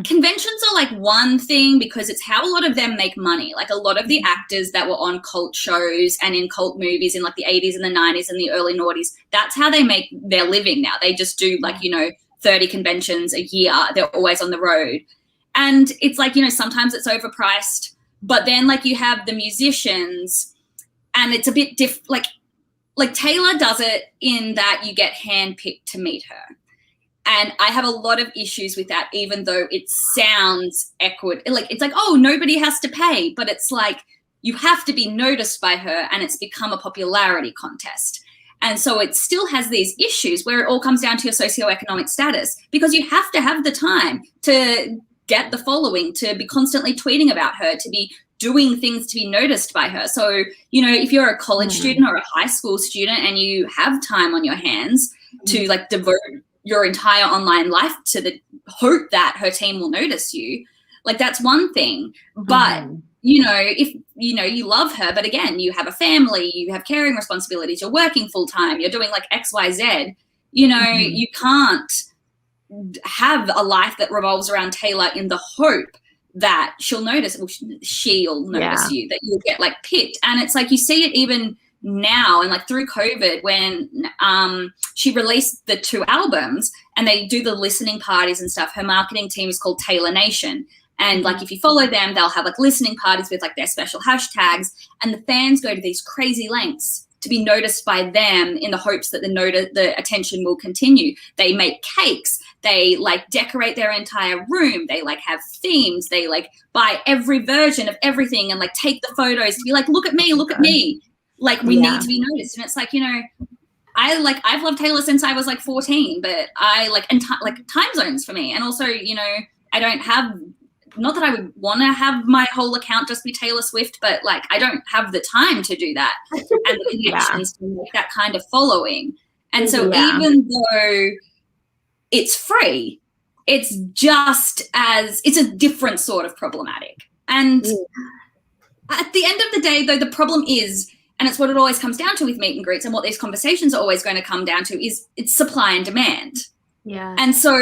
conventions are like one thing because it's how a lot of them make money. Like, a lot of the actors that were on cult shows and in cult movies in like the 80s and the 90s and the early noughties, that's how they make their living now. They just do like, 30 conventions a year. They're always on the road. And it's like, sometimes it's overpriced, but then like you have the musicians, and it's a bit like Taylor does it in that you get handpicked to meet her. And I have a lot of issues with that, even though it sounds equitable. Like, it's like, oh, nobody has to pay, but it's like you have to be noticed by her, and it's become a popularity contest. And so it still has these issues where it all comes down to your socioeconomic status, because you have to have the time to get the following, to be constantly tweeting about her, to be doing things to be noticed by her. So, if you're a college student or a high school student and you have time on your hands to like devote your entire online life to the hope that her team will notice you, like, that's one thing. But if you love her, but again, you have a family, you have caring responsibilities, you're working full time, you're doing like XYZ, you can't have a life that revolves around Taylor in the hope that she'll notice, she'll notice you, that you'll get like picked. And it's like, you see it even now, and like through COVID, when she released the 2 albums and they do the listening parties and stuff, her marketing team is called Taylor Nation. And like, if you follow them, they'll have like listening parties with like their special hashtags, and the fans go to these crazy lengths to be noticed by them in the hopes that the attention will continue. They make cakes, they like decorate their entire room, they like have themes, they like buy every version of everything and like take the photos to be like, look at me, like we need to be noticed. And it's like, you know, I've loved Taylor since I was like 14, but I like, and like time zones for me. And also, you know, I don't have, not that I would want to have my whole account just be Taylor Swift, but like, I don't have the time to do that and the connections to make that kind of following. And so even though it's free, it's a different sort of problematic. And at the end of the day, though, the problem is, and it's what it always comes down to with meet and greets, and what these conversations are always going to come down to, is it's supply and demand. Yeah. And so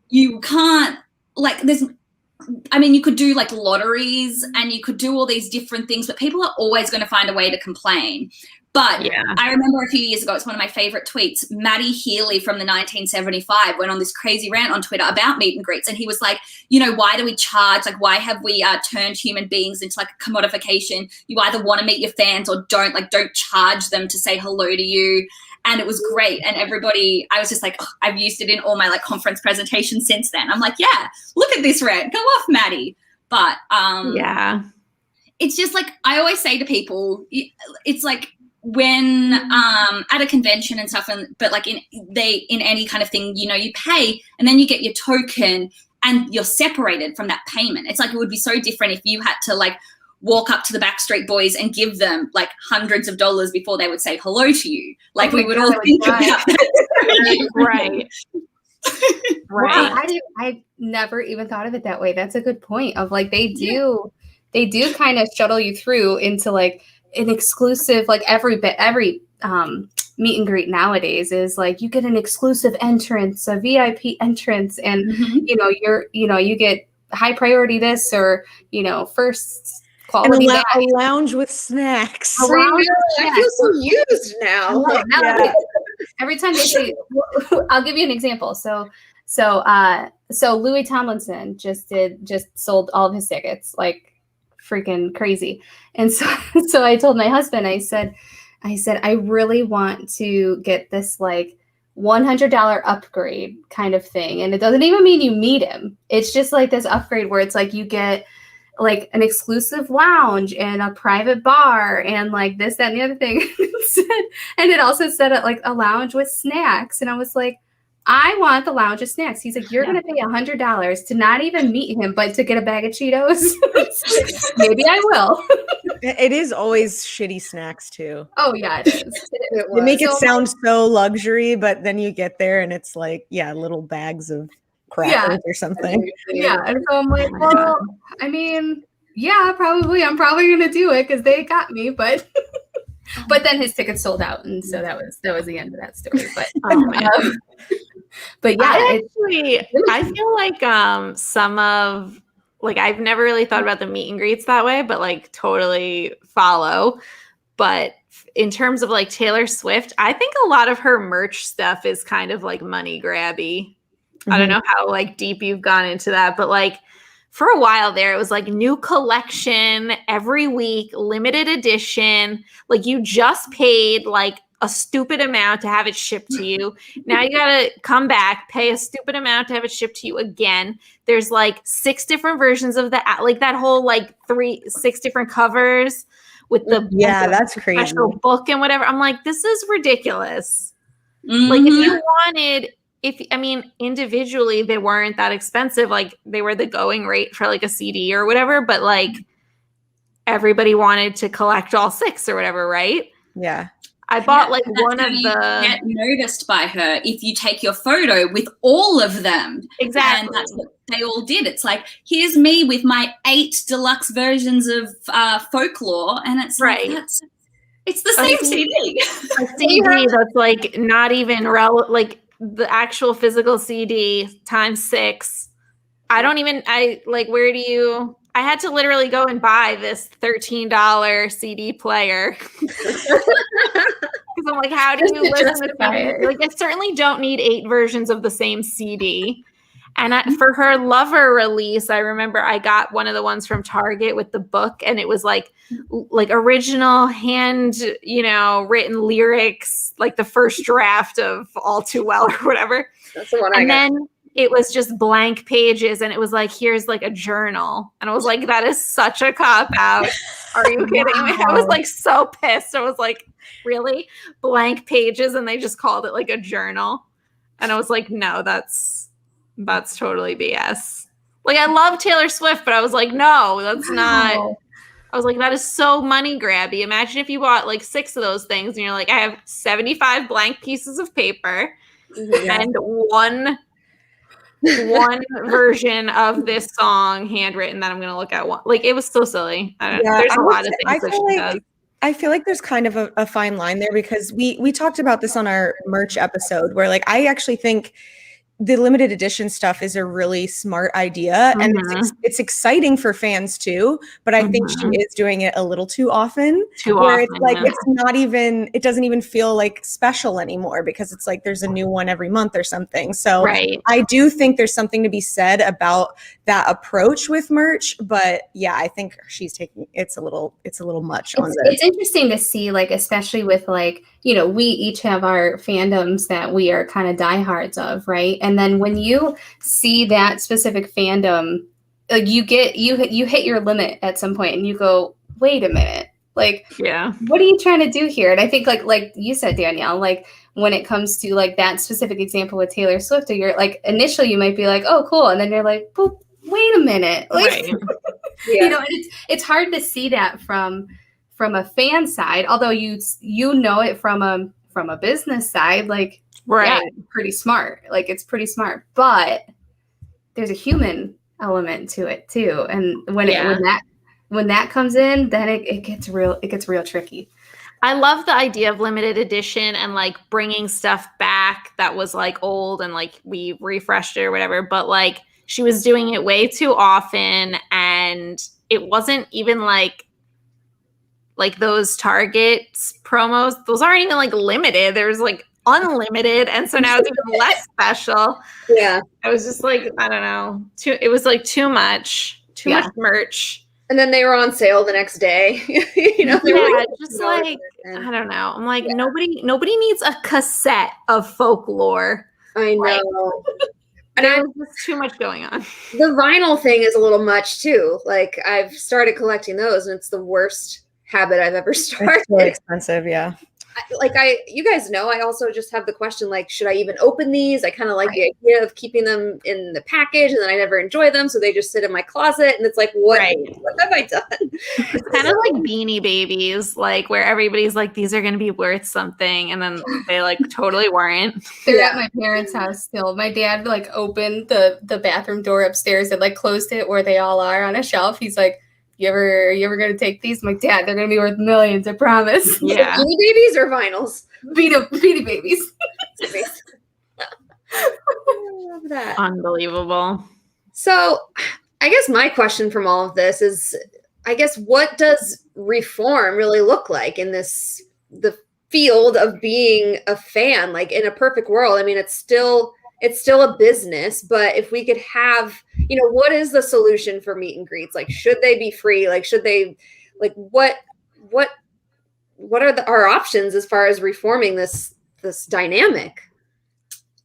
you can't, like, you could do like lotteries and you could do all these different things, but people are always going to find a way to complain. But I remember a few years ago, it's one of my favorite tweets, Matty Healy from the 1975 went on this crazy rant on Twitter about meet and greets. And he was like, you know, why do we charge? Like, why have we turned human beings into like a commodification? You either want to meet your fans or don't charge them to say hello to you. And it was great. And everybody, I was just like, I've used it in all my like conference presentations since then. I'm like, yeah, look at this rant. Go off, Maddie. But it's just like, I always say to people, it's like when at a convention and stuff, but like in any kind of thing, you know, you pay and then you get your token and you're separated from that payment. It's like, it would be so different if you had to like walk up to the Backstreet Boys and give them like hundreds of dollars before they would say hello to you. Like we would all think about that. Right. Wow, I never even thought of it that way. That's a good point of like, they do kind of shuttle you through into like an exclusive, like every meet and greet nowadays is like, you get an exclusive entrance, a VIP entrance, and you get high priority this, or, you know, first quality and a lounge with snacks. I feel so used now. Every time they say, I'll give you an example. So Louis Tomlinson just sold all of his tickets, like freaking crazy. And so I told my husband, I said, I really want to get this like $100 upgrade kind of thing. And it doesn't even mean you meet him. It's just like this upgrade where it's like, you get like an exclusive lounge and a private bar and like this, that, and the other thing. And it also said like a lounge with snacks. And I was like, I want the lounge with snacks. He's like, you're going to pay $100 to not even meet him, but to get a bag of Cheetos. Maybe I will. It is always shitty snacks too. Oh yeah, it is. They make it sound so luxury, but then you get there and it's like, little bags of crackers or something. Yeah. And so I'm like, well, I mean, probably. I'm probably going to do it because they got me, but then his tickets sold out. And so that was the end of that story. But, but yeah, I feel like some of, like, I've never really thought about the meet and greets that way, but like totally follow. But in terms of like Taylor Swift, I think a lot of her merch stuff is kind of like money grabby. I don't know how like deep you've gone into that, but like for a while there, it was like new collection every week, limited edition. Like you just paid like a stupid amount to have it shipped to you. Now you got to come back, pay a stupid amount to have it shipped to you again. There's like 6 different versions of that, like that whole like 6 different covers with the that's crazy special book and whatever. I'm like, this is ridiculous. Like if you wanted, individually they weren't that expensive. Like they were the going rate for like a CD or whatever, but like everybody wanted to collect all 6 or whatever, right? Yeah. I bought like one of the get noticed by her if you take your photo with all of them. Exactly. And that's what they all did. It's like, here's me with my 8 deluxe versions of folklore, and it's right. Like, it's the same CD. A CD that's like not even like the actual physical CD times 6. I had to literally go and buy this $13 CD player I'm like, how do Just you to listen to justify something? it. Like, I certainly don't need 8 versions of the same CD. And for her Lover release, I remember I got one of the ones from Target with the book, and it was like original hand, written lyrics, like the first draft of All Too Well or whatever. That's the one I And got. then it was just blank pages, and it was like, here's like a journal. And I was like, that is such a cop out. Are you kidding me? I was like so pissed. I was like, really? Blank pages, and they just called it like a journal. And I was like, no, that's totally BS. Like, I love Taylor Swift, but I was like, no, that's not. I was like, that is so money grabby. Imagine if you bought like 6 of those things and you're like, I have 75 blank pieces of paper and one version of this song handwritten that I'm going to look at. Like, it was so silly. I don't know. There's a lot of things that she does. I feel like there's kind of a fine line there, because we talked about this on our merch episode, where like I actually think the limited edition stuff is a really smart idea, and it's exciting for fans too. But I think she is doing it a little too often. It's like it doesn't even feel like special anymore, because it's like there's a new one every month or something. So I do think there's something to be said about that approach with merch. But yeah, I think she's taking it's a little much on this. It's interesting to see, like, especially with like, we each have our fandoms that we are kind of diehards of, right? And then when you see that specific fandom, like you hit your limit at some point, and you go, wait a minute, like, what are you trying to do here? And I think like you said, Danielle, like when it comes to like that specific example with Taylor Swift, you're like, initially you might be like, oh, cool, and then you're like, well, wait a minute, like, and it's hard to see that from a fan side, although you know it from a business side, like, pretty smart. Like, it's pretty smart, but there's a human element to it too. And when that comes in, then it gets real tricky. I love the idea of limited edition and like bringing stuff back that was like old and like we refreshed it or whatever, but like she was doing it way too often, and it wasn't even like those Target promos, those aren't even like limited. There's like unlimited, and so now it's even less special. Yeah, I was just like, I don't know, it was like too much merch. And then they were on sale the next day. Just like, I don't know. I'm like, nobody needs a cassette of folklore. I know. Like, and there was just too much going on. The vinyl thing is a little much too. Like, I've started collecting those, and it's the worst habit I've ever started. It's really expensive, yeah. You guys know, I also just have the question, like, should I even open these? I kind of like the idea of keeping them in the package, and then I never enjoy them, so they just sit in my closet, and it's like, what have I done? It's kind of like Beanie Babies, like where everybody's like, these are going to be worth something, and then they like totally weren't. They're at my parents' house still. My dad like opened the bathroom door upstairs and like closed it where they all are on a shelf. He's like, You ever gonna take these? I'm like, Dad, they're gonna be worth millions, I promise. Yeah. Beanie Babies or vinyls? Beanie Babies. I love that. Unbelievable. So I guess my question from all of this is, I guess, what does reform really look like in the field of being a fan? Like, in a perfect world, I mean, it's still a business, but if we could have, what is the solution for meet and greets? Like, should they be free? Like, should they, like, what are our options as far as reforming this dynamic?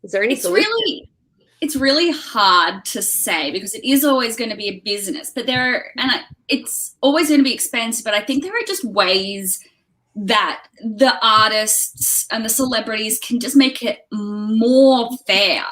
Is there any solution? It's really hard to say, because it is always going to be a business, but it's always going to be expensive. But I think there are just ways that the artists and the celebrities can just make it more fair.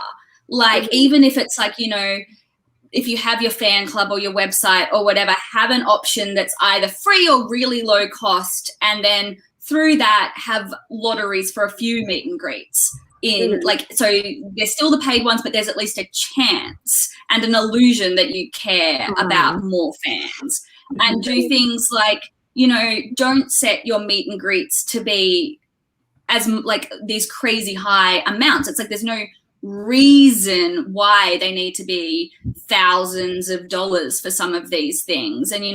Like, even if it's like, if you have your fan club or your website or whatever, have an option that's either free or really low cost, and then through that have lotteries for a few meet and greets in so there's still the paid ones, but there's at least a chance and an illusion that you care about more fans. And do things like, don't set your meet and greets to be as like these crazy high amounts. It's like there's no reason why they need to be thousands of dollars for some of these things. And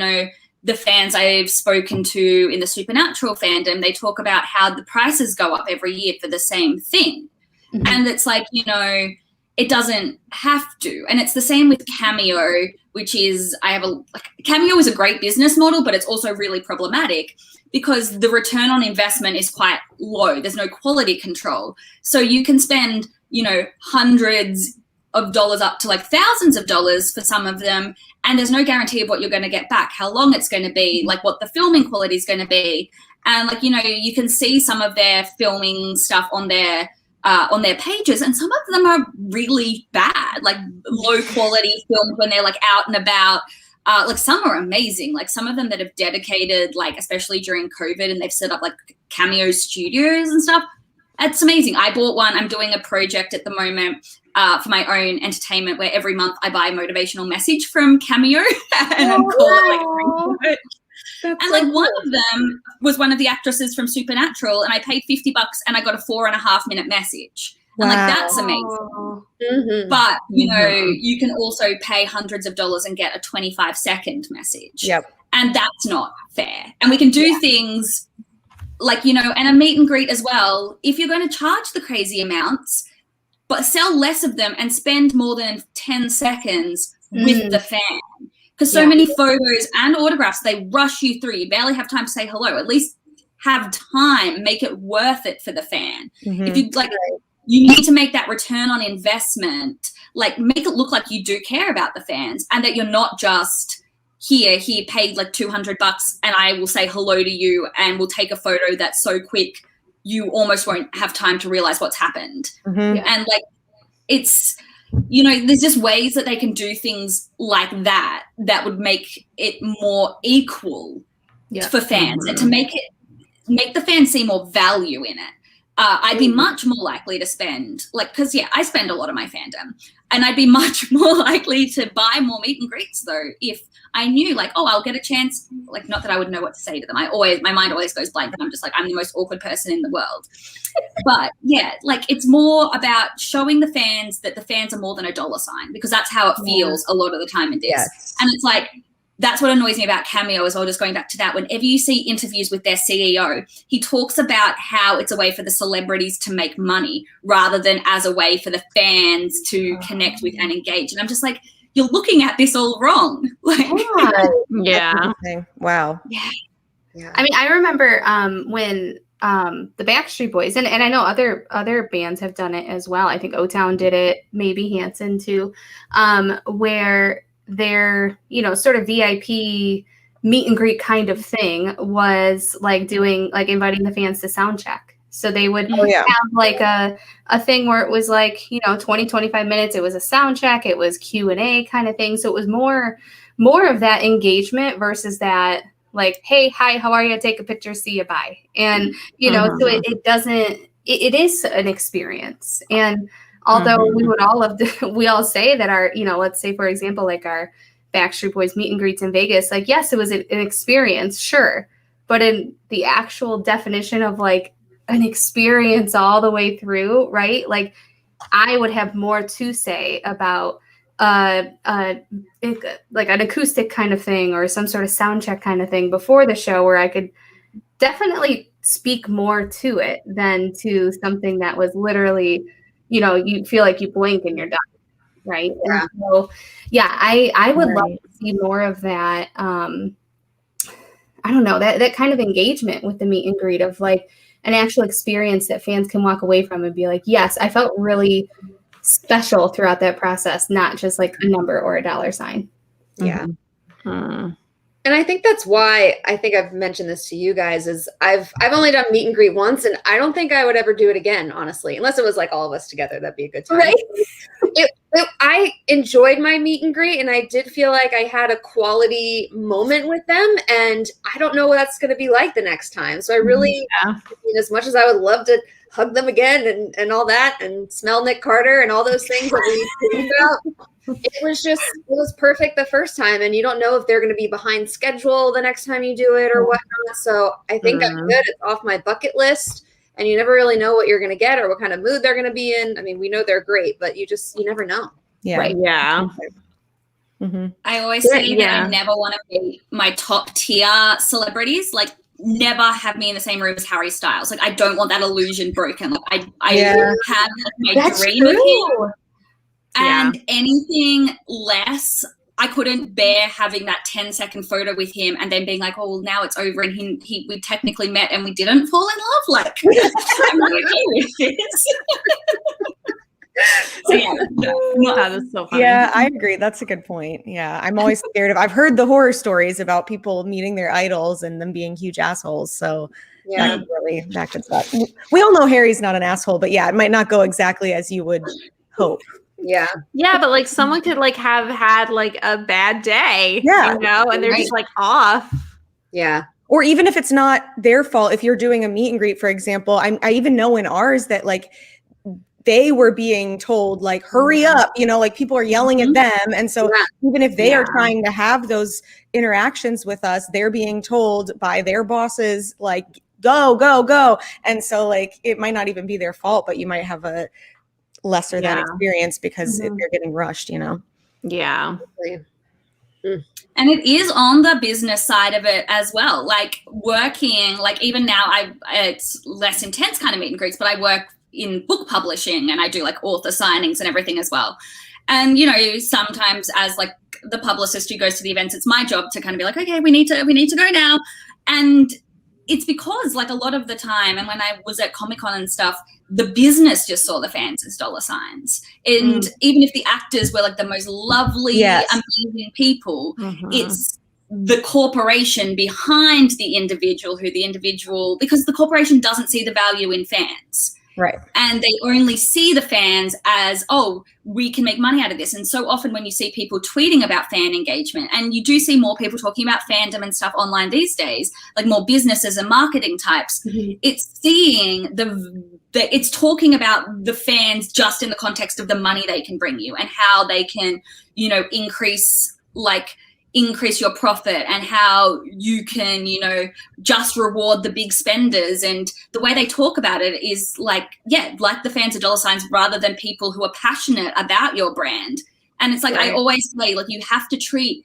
the fans I've spoken to in the Supernatural fandom, they talk about how the prices go up every year for the same thing. Mm-hmm. And it's like, you know, it doesn't have to. And it's the same with Cameo, which is, Cameo is a great business model, but it's also really problematic because the return on investment is quite low. There's no quality control. So you can spend, you know, hundreds of dollars up to like thousands of dollars for some of them, and there's no guarantee of what you're going to get back, how long it's going to be, like what the filming quality is going to be. And like, you know, you can see some of their filming stuff on their pages, and some of them are really bad, like low quality films when they're like out and about. Like some are amazing, like some of them that have dedicated, like especially during COVID, and they've set up like Cameo studios and stuff. It's amazing. I bought one. I'm doing a project at the moment for my own entertainment where every month I buy a motivational message from Cameo and I'm calling like and like one of them was one of the actresses from Supernatural, and I paid $50 and I got a 4.5 minute message. And like, that's amazing. Mm-hmm. But, you know, you can also pay hundreds of dollars and get a 25-second message. Yep. And that's not fair. And we can do things like, you know, and a meet and greet as well. If you're going to charge the crazy amounts, but sell less of them and spend more than 10 seconds with the fan. Because so many photos and autographs, they rush you through. You barely have time to say hello. At least have time, make it worth it for the fan. Mm-hmm. If you like, you need to make that return on investment, like make it look like you do care about the fans and that you're not just here paid like $200 and I will say hello to you and we'll take a photo that's so quick you almost won't have time to realize what's happened. Mm-hmm. And like, it's, you know, there's just ways that they can do things like that would make it more equal for fans and to make the fans see more value in it. I'd be much more likely to spend, like, because, I spend a lot of my fandom, and I'd be much more likely to buy more meet and greets, though, if I knew, like, oh, I'll get a chance, like, not that I would know what to say to them. My mind always goes blank, and I'm just like, I'm the most awkward person in the world. But, like, it's more about showing the fans that the fans are more than a dollar sign, because that's how it feels a lot of the time in this. Yes. And it's like, that's what annoys me about Cameo as well, just going back to that. Whenever you see interviews with their CEO, he talks about how it's a way for the celebrities to make money rather than as a way for the fans to connect with and engage. And I'm just like, you're looking at this all wrong. Like, yeah. Wow. Yeah. I mean, I remember when the Backstreet Boys, and I know other bands have done it as well. I think O-Town did it, maybe Hanson too, where their, you know, sort of VIP meet and greet kind of thing was like doing, like inviting the fans to sound check. So they would have like a thing where it was like, you know, 20, 25 minutes. It was a sound check. It was Q&A kind of thing. So it was more of that engagement versus that like, hey, hi, how are you? Take a picture, see you, bye. And, you know, so it is an experience. And although we would all we all say that our, you know, let's say, for example, like our Backstreet Boys meet and greets in Vegas, like, yes, it was an experience, sure. But in the actual definition of like an experience all the way through, right? Like I would have more to say about like an acoustic kind of thing or some sort of sound check kind of thing before the show where I could definitely speak more to it than to something that was literally, you know, you feel like you blink and you're done, right? Yeah. And so, I would love to see more of that. I don't know, that kind of engagement with the meet and greet of like an actual experience that fans can walk away from and be like, yes, I felt really special throughout that process, not just like a number or a dollar sign. Yeah. And I think that's why I think I've mentioned this to you guys is I've only done meet and greet once, and I don't think I would ever do it again, honestly, unless it was like all of us together. That'd be a good time. Right. I enjoyed my meet and greet, and I did feel like I had a quality moment with them, and I don't know what that's going to be like the next time. So I really, as much as I would love to hug them again and all that, and smell Nick Carter and all those things that we talked about, it was perfect the first time, and you don't know if they're going to be behind schedule the next time you do it or whatnot. So I think I'm good. It's off my bucket list, and you never really know what you're going to get or what kind of mood they're going to be in. I mean, we know they're great, but you never know. Yeah. Right. Yeah. I always say that Yeah. I never want to be my top tier celebrities. Like, never have me in the same room as Harry Styles. Like, I don't want that illusion broken. Like, I Yeah. have like, my That's dream of him, true. and anything less, I couldn't bear having that 10-second photo with him and then being like, oh, well, now it's over and we technically met and we didn't fall in love. Like, I'm really okay with this. So yeah, That is so funny. Yeah, I agree. That's a good point. Yeah, I'm always scared of. I've heard the horror stories about people meeting their idols and them being huge assholes. So Yeah. that could suck. We all know Harry's not an asshole, but yeah, it might not go exactly as you would hope. Yeah. Yeah, but like someone could like have had like a bad day, Yeah. you know, and they're just like off. Yeah. Or even if it's not their fault, if you're doing a meet and greet, for example, I even know in ours that like they were being told like, hurry up, you know, like people are yelling at them. And so even if they are trying to have those interactions with us, they're being told by their bosses, like, go, go, go. And so like, it might not even be their fault, but you might have a lesser than experience because if you're getting rushed, you know? Yeah. And it is on the business side of it as well. Like working, like even now it's less intense kind of meet and greets, but I work in book publishing and I do like author signings and everything as well. And, you know, sometimes as like the publicist who goes to the events, it's my job to kind of be like, okay, we need to go now. And it's because like a lot of the time, and when I was at Comic-Con and stuff, the business just saw the fans as dollar signs. And even if the actors were like the most lovely, amazing people, it's the corporation behind the individual because the corporation doesn't see the value in fans. Right. And they only see the fans as, oh, we can make money out of this. And so often when you see people tweeting about fan engagement, and you do see more people talking about fandom and stuff online these days, like more businesses and marketing types, it's seeing it's talking about the fans just in the context of the money they can bring you and how they can, you know, increase your profit and how you can, you know, just reward the big spenders. And the way they talk about it is like, like the fans are dollar signs rather than people who are passionate about your brand. And it's like, I always say, like, you have to treat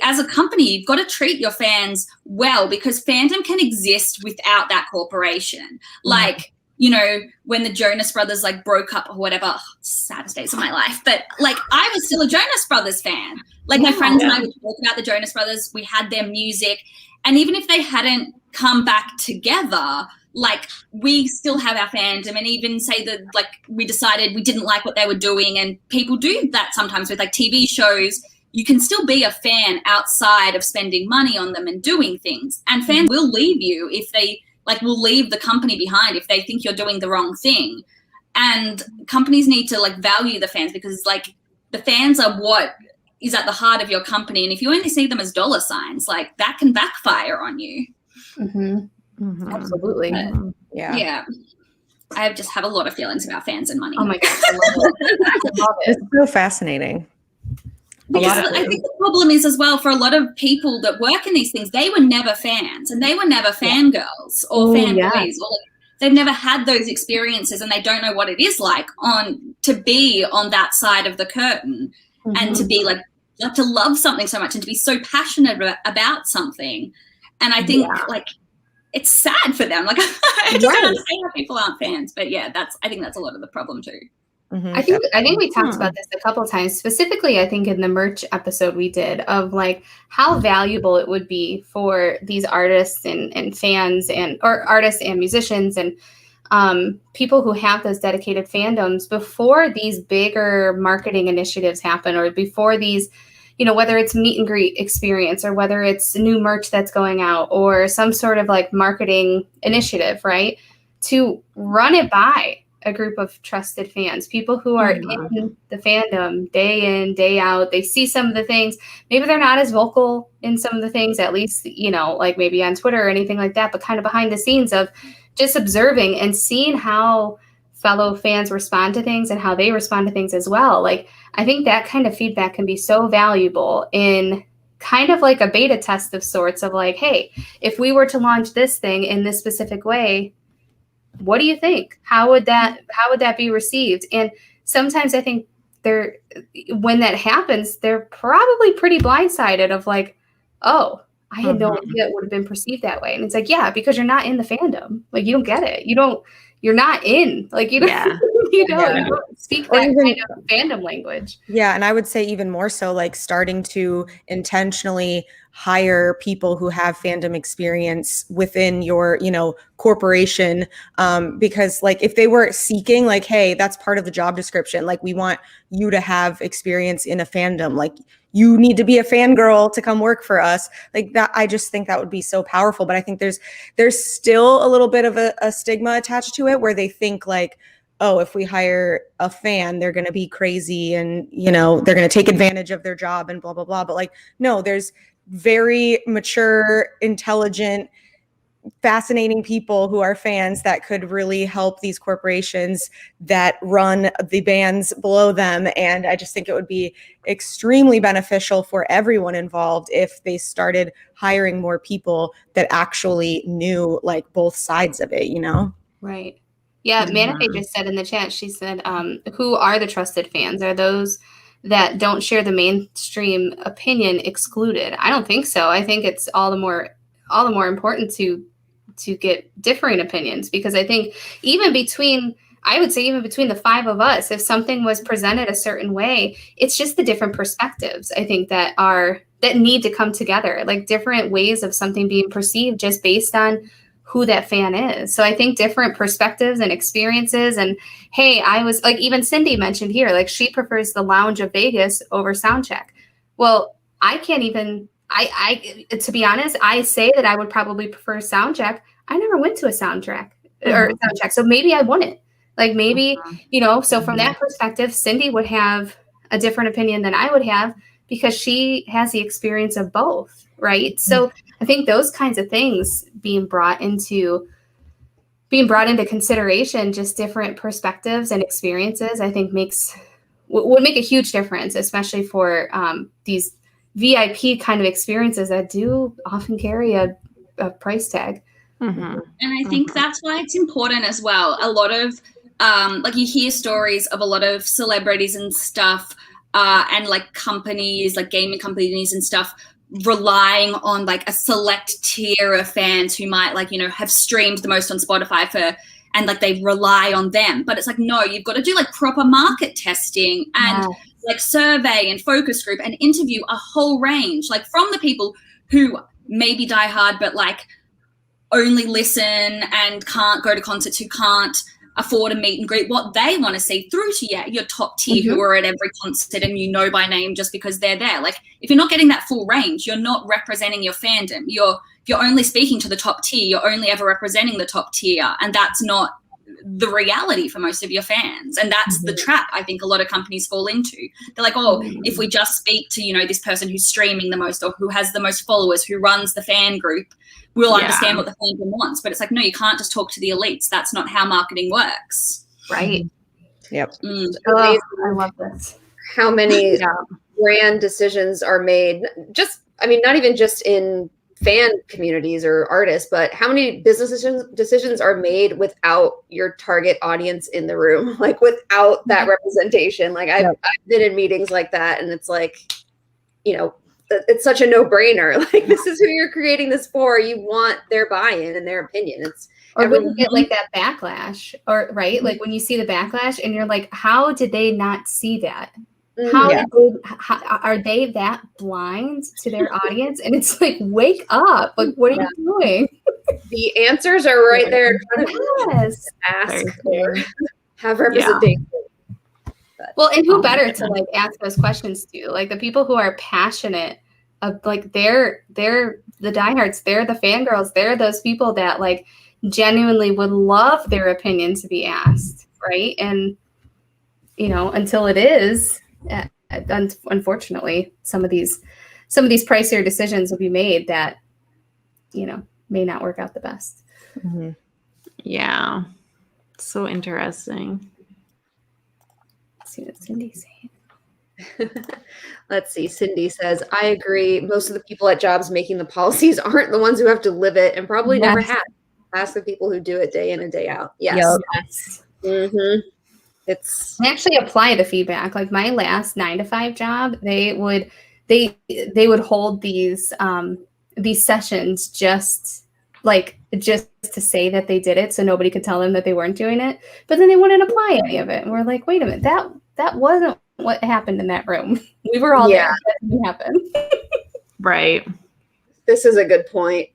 as a company, you've got to treat your fans well, because fandom can exist without that corporation. Like, you know, when the Jonas Brothers like broke up or whatever, saddest days of my life. But like, I was still a Jonas Brothers fan. Like my friends and I would talk about the Jonas Brothers. We had their music. And even if they hadn't come back together, like we still have our fandom, and even say that like we decided we didn't like what they were doing. And people do that sometimes with like TV shows. You can still be a fan outside of spending money on them and doing things. And fans will leave you if they will leave the company behind if they think you're doing the wrong thing. And companies need to like value the fans, because like the fans are what is at the heart of your company. And if you only see them as dollar signs, like that can backfire on you. Absolutely. Yeah. I just have a lot of feelings about fans and money. Oh my gosh, I love it. It's so fascinating. Because I think the problem is as well for a lot of people that work in these things, they were never fans and they were never fangirls or fanboys. Or they've never had those experiences, and they don't know what it is like to be on that side of the curtain and to be like to love something so much and to be so passionate about something. And I think like it's sad for them. Like I just don't understand how people aren't fans. But yeah, I think that's a lot of the problem too. I think we talked about this a couple of times, specifically, I think in the merch episode we did, of like how valuable it would be for these artists and fans or artists and musicians and people who have those dedicated fandoms before these bigger marketing initiatives happen, or before these, you know, whether it's meet and greet experience or whether it's new merch that's going out or some sort of like marketing initiative, right? To run it by a group of trusted fans, people who are in the fandom day in, day out. They see some of the things. Maybe they're not as vocal in some of the things, at least, you know, like maybe on Twitter or anything like that, but kind of behind the scenes of just observing and seeing how fellow fans respond to things and how they respond to things as well. Like, I think that kind of feedback can be so valuable in kind of like a beta test of sorts of like, hey, if we were to launch this thing in this specific way, what do you think? How would that be received? And sometimes I think when that happens, they're probably pretty blindsided of like, oh, I had no idea it would have been perceived that way. And it's like, yeah, because you're not in the fandom. Like, you don't get it. You're not in, like, you don't, you don't speak that kind of fandom language. Yeah. And I would say even more so, like, starting to intentionally hire people who have fandom experience within your, corporation. Because like, if they were seeking like, hey, that's part of the job description, like, we want you to have experience in a fandom, like, you need to be a fangirl to come work for us, like that. I just think that would be so powerful. But I think there's still a little bit of a stigma attached to it, where they think like, oh, if we hire a fan, they're going to be crazy and, they're going to take advantage of their job and blah, blah, blah. But like, no, there's very mature, intelligent, fascinating people who are fans that could really help these corporations that run the bands below them. And I just think it would be extremely beneficial for everyone involved if they started hiring more people that actually knew like both sides of it, Right. Yeah, Manifest just said in the chat, she said, who are the trusted fans? Are those that don't share the mainstream opinion excluded? I don't think so. I think it's all the more important to get differing opinions, because I think even between the five of us, if something was presented a certain way, it's just the different perspectives, I think, that need to come together, like different ways of something being perceived just based on who that fan is. So I think different perspectives and experiences. And hey, I was like, even Cindy mentioned here, like, she prefers the lounge of Vegas over Soundcheck. Well, I can't even, to be honest, I say that I would probably prefer Soundcheck. I never went to a soundcheck. So maybe I wouldn't. Like, maybe, so from that perspective, Cindy would have a different opinion than I would have, because she has the experience of both, right? So I think those kinds of things being brought into consideration, just different perspectives and experiences, I think would make a huge difference, especially for these VIP kind of experiences that do often carry a price tag. And I think that's why it's important as well. A lot of like, you hear stories of a lot of celebrities and stuff, and like companies, like gaming companies and stuff, relying on like a select tier of fans who might, like, have streamed the most on Spotify and like they rely on them. But it's like, no, you've got to do like proper market testing and like survey and focus group and interview a whole range, like from the people who maybe die hard but like only listen and can't go to concerts, who can't afford a meet and greet, what they want to see, through to your top tier who are at every concert and by name just because they're there. Like, if you're not getting that full range, you're not representing your fandom. You're only speaking to the top tier. You're only ever representing the top tier, and that's not the reality for most of your fans. And that's the trap I think a lot of companies fall into. They're like, oh, if we just speak to this person who's streaming the most or who has the most followers, who runs the fan group, we'll understand what the fandom wants. But it's like, no, you can't just talk to the elites. That's not how marketing works. Right. Yep. Oh, I love this. How many brand decisions are made, not even just in fan communities or artists, but how many business decisions are made without your target audience in the room, like without that representation. Like, I've been in meetings like that, and it's like, it's such a no-brainer. Like, this is who you're creating this for. You want their buy-in and their opinion. Or when you get like that backlash, or right, like when you see the backlash and you're like, how did they not see that? How are they that blind to their audience? And it's like, wake up! Like, what are you doing? The answers are right there in front of you. Ask or have representation. Well, and who better to like ask those questions to? Like, the people who are passionate, like they're the diehards, they're the fangirls, they're those people that like genuinely would love their opinion to be asked, right? And until it is, unfortunately, some of these pricier decisions will be made that may not work out the best. Yeah, so interesting. Let's see what Cindy's saying. Let's see. Cindy says, I agree. Most of the people at jobs making the policies aren't the ones who have to live it, and probably never have. Ask the people who do it day in and day out. Yes. Yes. It's I actually apply the feedback. Like my last 9 to 5 job, they would hold these sessions just to say that they did it, so nobody could tell them that they weren't doing it. But then they wouldn't apply any of it, and we're like, wait a minute, that wasn't what happened in that room. We were all there. That didn't happen. Right. this is a good point.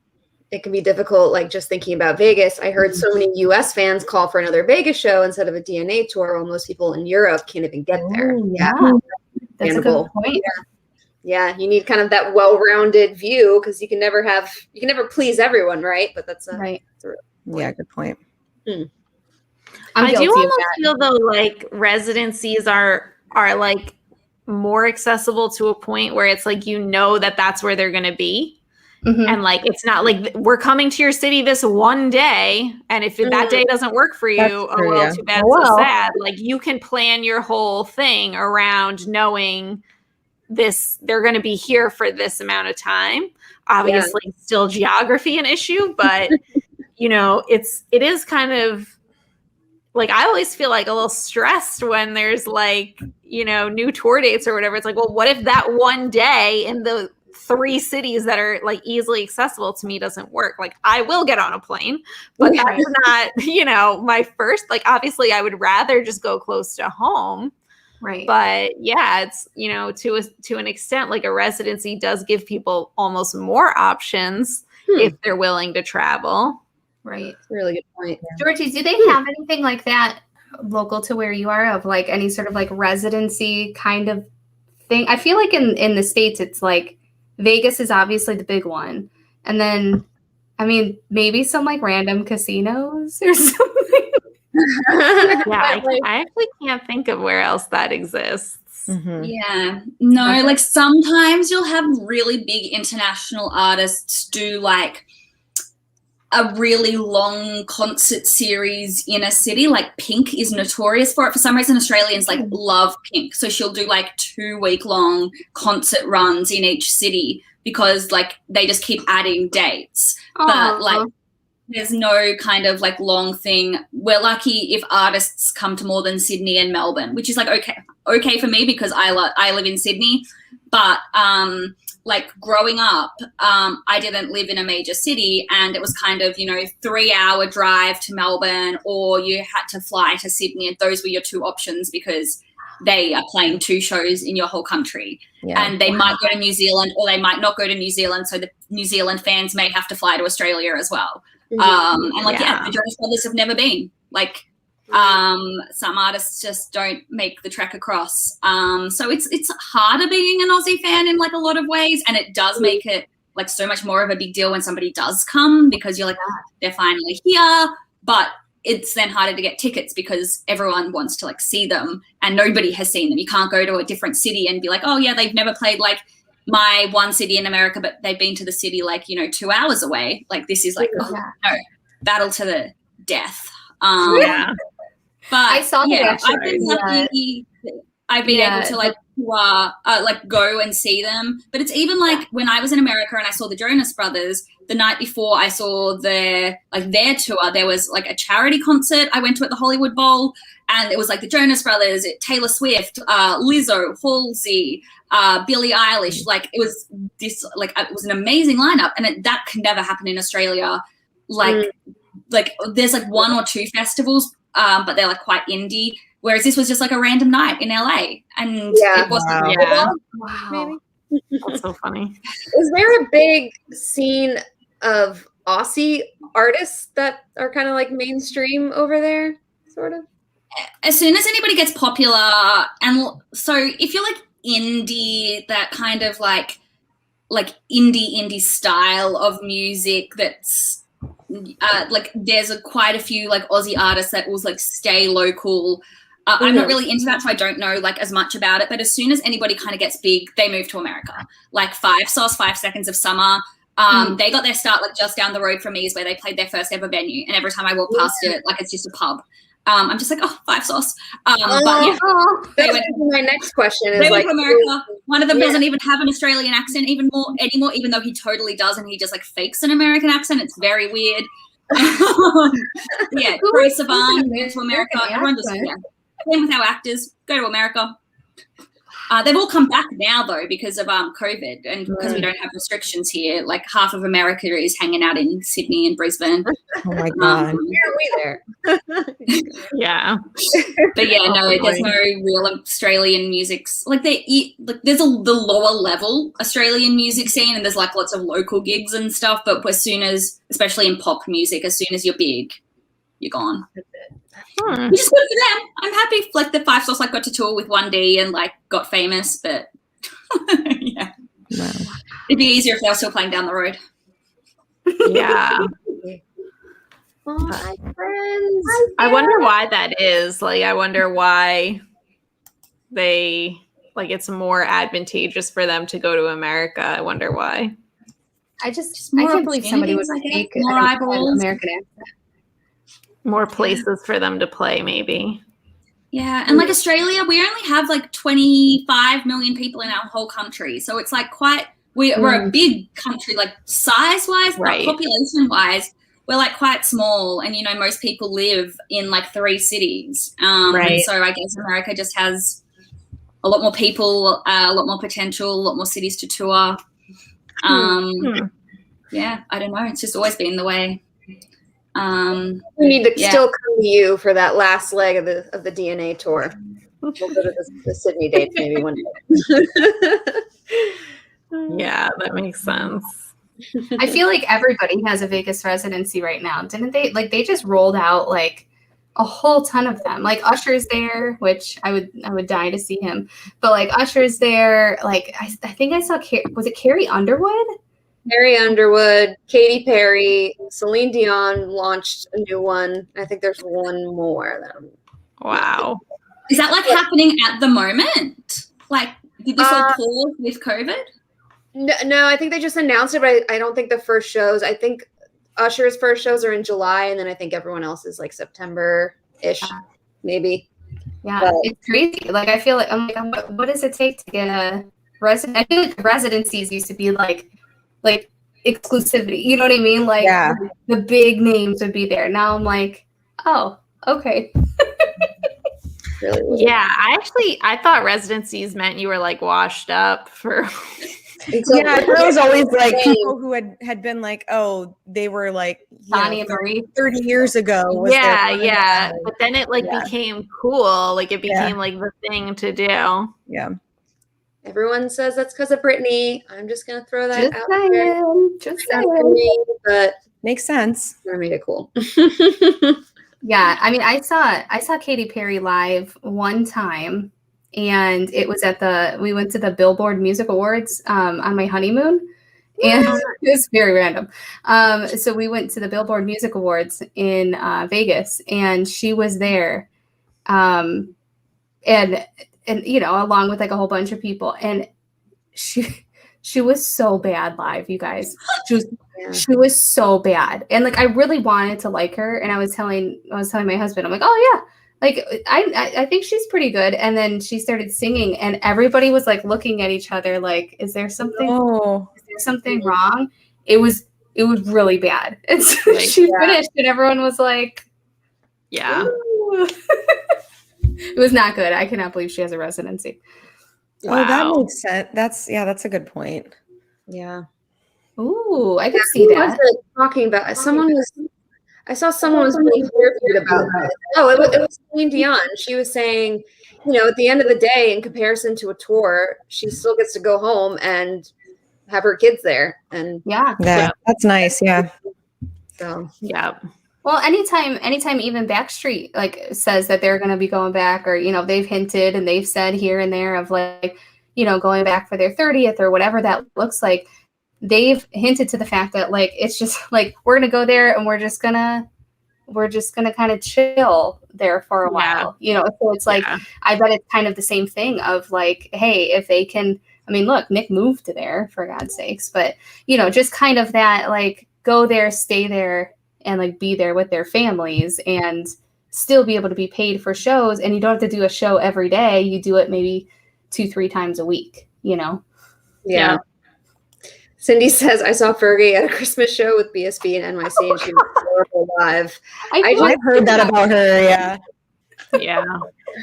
It can be difficult, like just thinking about Vegas. I heard so many US fans call for another Vegas show instead of a DNA tour, while most people in Europe can't even get there. Oh, yeah. That's a good point. Yeah, you need kind of that well-rounded view, because you can never please everyone, right? But that's right. Yeah, good point. I do almost feel though like residencies are like more accessible to a point where it's like, you know, that's where they're going to be. Mm-hmm. And like, it's not like we're coming to your city this one day, and if that day doesn't work for you, too bad, so sad. Like, you can plan your whole thing around knowing this, they're going to be here for this amount of time. Obviously, still geography an issue, but you know, it is kind of like, I always feel like a little stressed when there's like, you know, new tour dates or whatever. It's like, well, what if that one day in the 3 cities that are like easily accessible to me doesn't work? Like, I will get on a plane, but that's not, you know, my first, like, obviously I would rather just go close to home. Right. But yeah, it's, you know, to an extent, like a residency does give people almost more options if they're willing to travel. Right. That's a really good point. Georgie, do they have anything like that local to where you are, of like any sort of like residency kind of thing? I feel like in the States, it's like Vegas is obviously the big one. And then, I mean, maybe some like random casinos or something. I actually can't think of where else that exists. Mm-hmm. Yeah. No, like sometimes you'll have really big international artists do like a really long concert series in a city. Like Pink is notorious for it. For some reason, Australians like love Pink. So she'll do like 2-week-long concert runs in each city because like they just keep adding dates. But like there's no kind of like long thing. We're lucky if artists come to more than Sydney and Melbourne, which is like okay for me because I live in Sydney. But like growing up, I didn't live in a major city, and it was kind of, you know, 3-hour drive to Melbourne, or you had to fly to Sydney, and those were your 2 options because they are playing 2 shows in your whole country. And they might go to New Zealand, or they might not go to New Zealand, so the New Zealand fans may have to fly to Australia as well. And like, the Jonas Brothers have never been. Like, some artists just don't make the trek across. So it's harder being an Aussie fan in like a lot of ways, and it does make it like so much more of a big deal when somebody does come, because you're like, they're finally here. But it's then harder to get tickets because everyone wants to like see them, and nobody has seen them. You can't go to a different city and be like, oh yeah, they've never played like my one city in America, but they've been to the city like, you know, 2 hours away. Like, this is like, no, battle to the death. But I saw I've been lucky. I've been able to like go and see them. But it's even like when I was in America and I saw the Jonas Brothers, the night before I saw their tour, there was like a charity concert I went to at the Hollywood Bowl, and it was like the Jonas Brothers, Taylor Swift, Lizzo, Halsey, Billie Eilish. Like, it was this, like, it was an amazing lineup, and that can never happen in Australia. Like there's like 1 or 2 festivals, but they're like quite indie. Whereas this was just like a random night in LA, and it wasn't. Wow. Maybe. That's so funny. Is there a big scene of Aussie artists that are kind of like mainstream over there, sort of? As soon as anybody gets popular, and so if you're like indie, that kind of like indie style of music, that's like there's quite a few like Aussie artists that will like stay local. I'm not really into that, so I don't know like as much about it. But as soon as anybody kind of gets big, they move to America. Like 5 Sauce, 5 Seconds of Summer. They got their start like just down the road from me is where they played their first ever venue. And every time I walk past it, like it's just a pub. I'm just like, 5 Sauce. But yeah, my next question is they like, went to America. One of them doesn't even have an Australian accent anymore, even though he totally does, and he just like fakes an American accent. It's very weird. Troye Sivan moved to America. Everyone just Same with our actors. Go to America. They've all come back now, though, because of COVID and because we don't have restrictions here. Like half of America is hanging out in Sydney and Brisbane. Oh my God. Where are we there? Yeah. But yeah, no, there's no real Australian music. Like there's the lower level Australian music scene, and there's like lots of local gigs and stuff. But as soon as, especially in pop music, as soon as you're big, you're gone. Which is good for them. I'm happy. Like the Five Sauce, like got to tour with 1D and like got famous, but yeah, Wow. it'd be easier if they were still playing down the road. Yeah. Oh, my friends. I wonder why that is. Like, I wonder why they like it's more advantageous for them to go to America. I wonder why. I more can't believe somebody would opportunities, I guess, make more an eyeballs. American accent. More places for them to play, maybe. Yeah, and like Australia, we only have like 25 million people in our whole country, so it's like we're a big country, like size-wise, Right. but population-wise, we're like quite small, and most people live in like 3 cities. Right. And so I guess America just has a lot more people, a lot more potential, a lot more cities to tour. Yeah, I don't know. It's just always been the way. We need to still come to you for that last leg of the DNA tour. We'll go to the Sydney dates maybe one day. Yeah, that makes sense. I feel like everybody has a Vegas residency right now, didn't they? Like they just rolled out like a whole ton of them. Like Usher's there, which I would die to see him. But like Usher's there. Like I think I saw was it Carrie Underwood? Carrie Underwood, Katy Perry, Celine Dion launched a new one. I think there's one more. Wow. Is that like happening at the moment? Like, did this all pause with COVID? No, I think they just announced it, but I don't think the first shows. I think Usher's first shows are in July, and then I think everyone else is like September-ish, maybe. Yeah, But it's crazy. Like I feel like I'm like, what does it take to get a resident? I feel like residencies used to be like exclusivity. You know what I mean? Like the big names would be there. Now I'm like, oh, okay. really, Yeah, I thought residencies meant you were like washed up for. Yeah, there was always like people who had been like, oh, they were like Bonnie and Marie 30 years ago. Was Yeah. But then it like became cool. Like it became like the thing to do. Yeah. everyone says that's because of Britney. I'm just gonna throw that out there. Just Not saying. for me, but Makes sense. I made it cool. Yeah, I mean, I saw Katy Perry live one time, and it was we went to the Billboard Music Awards on my honeymoon, and it was very random. So we went to the Billboard Music Awards in Vegas, and she was there, and along with like a whole bunch of people, and she was so bad live, you guys. She was so bad. And like I really wanted to like her. And I was telling my husband, I'm like, oh yeah, like I think she's pretty good. And then she started singing and everybody was like looking at each other like, is there something wrong? It was really bad. And so she finished and everyone was like, yeah. It was not good. I cannot believe she has a residency. Wow. Oh, that makes sense. That's a good point. Yeah. Ooh, I could see that. Was it talking about? I saw someone was being interviewed about that. Oh, it was Celine Dion. She was saying, at the end of the day, in comparison to a tour, she still gets to go home and have her kids there. And yeah, that's nice. Yeah. So yeah. Well, anytime even Backstreet like says that they're going to be going back, or they've hinted and they've said here and there of like going back for their 30th or whatever that looks like. They've hinted to the fact that like it's just like we're gonna go there and we're just gonna kind of chill there for a while, So it's like I bet it's kind of the same thing of like, hey, if they can. I mean, look, Nick moved to there for God's sakes, but just kind of that like go there, stay there, and like be there with their families and still be able to be paid for shows, and you don't have to do a show every day. You do it maybe 2-3 times a week, Yeah. Cindy says, I saw Fergie at a Christmas show with BSB and NYC, and she was horrible live. I've heard that about her. Yeah. Yeah.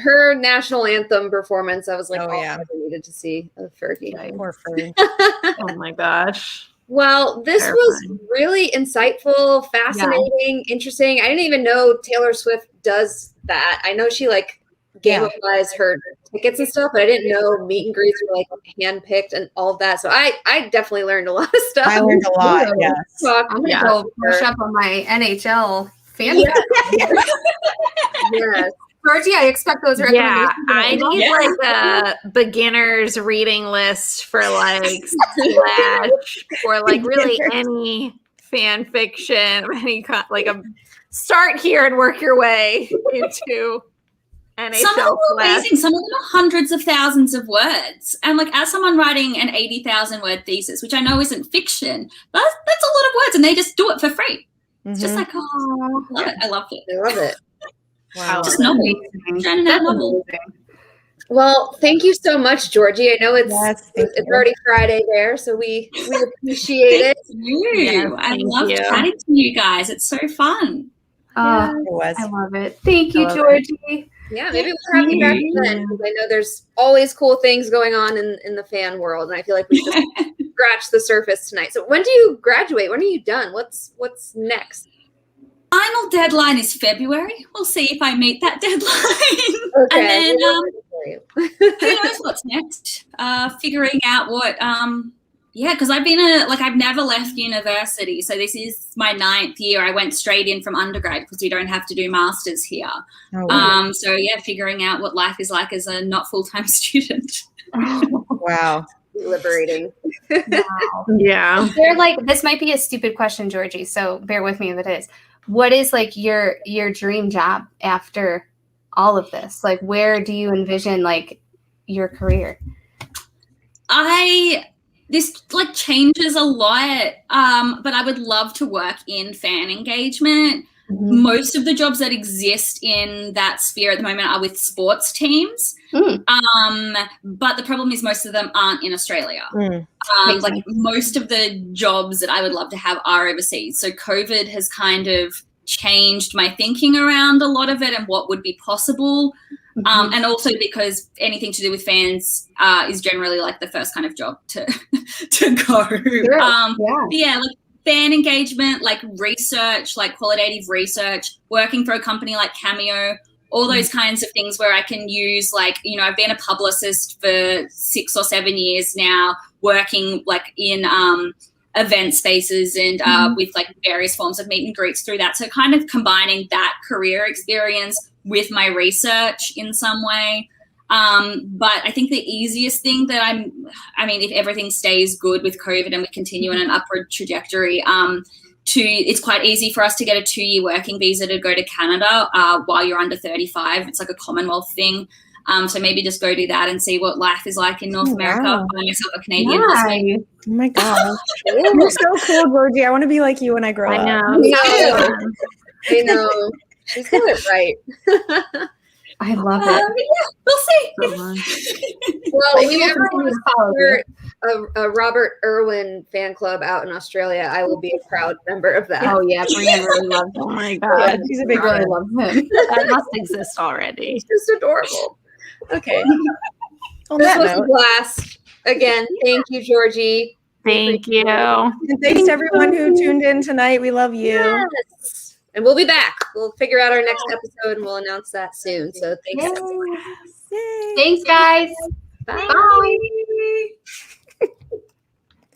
her national anthem performance, I was like, Oh, all yeah. I ever needed to see of Fergie. Poor Fern. Oh my gosh. Well, this was Terrifying. really insightful, fascinating, interesting. I didn't even know Taylor Swift does that. I know she like gamifies her tickets and stuff, but I didn't know meet and greets were like handpicked and all of that. So I definitely learned a lot of stuff. I learned a lot, yes. I'm gonna go brush up on my NHL fan. Yeah. Yes. Georgie, I expect those Yeah, recommendations. I need like a beginner's reading list for like Slash or like really any fan fiction or any like a start here and work your way into NHL. Some of them are Slash. amazing. Some of them are hundreds of thousands of words. And like as someone writing an 80,000 word thesis, which I know isn't fiction, but that's a lot of words and they just do it for free. It's just like, oh, I love it. I loved it. I love it. Wow. Just novel. Trying out novel. Well, thank you so much, Georgie. I know it's Yes, thank it's you. already Friday there, so we appreciate it. You. Yes, I thank love you. chatting to you guys. It's so fun. Oh, It was. I love it. Thank I you, love it. Georgie. Yeah, maybe we'll have you back then, because I know there's always cool things going on in the fan world, and I feel like we just scratched the surface tonight. So when do you graduate? When are you done? What's next? Final deadline is February. We'll see if I meet that deadline. Okay. And then who knows what's next? Figuring out what because I've been I've never left university. So this is my 9th year. I went straight in from undergrad because we don't have to do masters here. Oh, wow. So yeah, figuring out what life is like as a not full-time student. Wow. Liberating. Yeah. They're like, this might be a stupid question, Georgie, so bear with me if it is. What is like your dream job after all of this? Like, where do you envision like your career? This like changes a lot, but I would love to work in fan engagement. Mm-hmm. Most of the jobs that exist in that sphere at the moment are with sports teams. But the problem is most of them aren't in Australia. Like most of the jobs that I would love to have are overseas. So COVID has kind of changed my thinking around a lot of it and what would be possible. And also because anything to do with fans is generally like the first kind of job to go. Sure. Yeah, like fan engagement, like research, like qualitative research, working for a company like Cameo, all those kinds of things where I can use like, I've been a publicist for 6 or 7 years now, working like in event spaces and with like various forms of meet and greets through that. So kind of combining that career experience with my research in some way. But I think the easiest thing that if everything stays good with COVID and we continue on an upward trajectory, it's quite easy for us to get a 2-year working visa to go to Canada while you're under 35. It's like a Commonwealth thing. So maybe just go do that and see what life is like in North America. Find yourself a Canadian husband. Oh my gosh. You're so cool, Georgie. I want to be like you when I grow up. I know. She's got it right. I love it. Yeah, we'll see. Well, if you ever want to start a Robert Irwin fan club out in Australia, I will be a proud member of that. Oh yeah, Brienne really loves him. Oh my Yeah, God. she's a big Really fan. loves him. That must exist already. It's just adorable. Okay. On This that was a note, blast. Again, thank you, Georgie. Thank you. and thanks to everyone who tuned in tonight. We love you. Yes. And we'll be back. We'll figure out our next episode and we'll announce that soon. So thanks. Yay. Thanks, guys. Bye. Bye.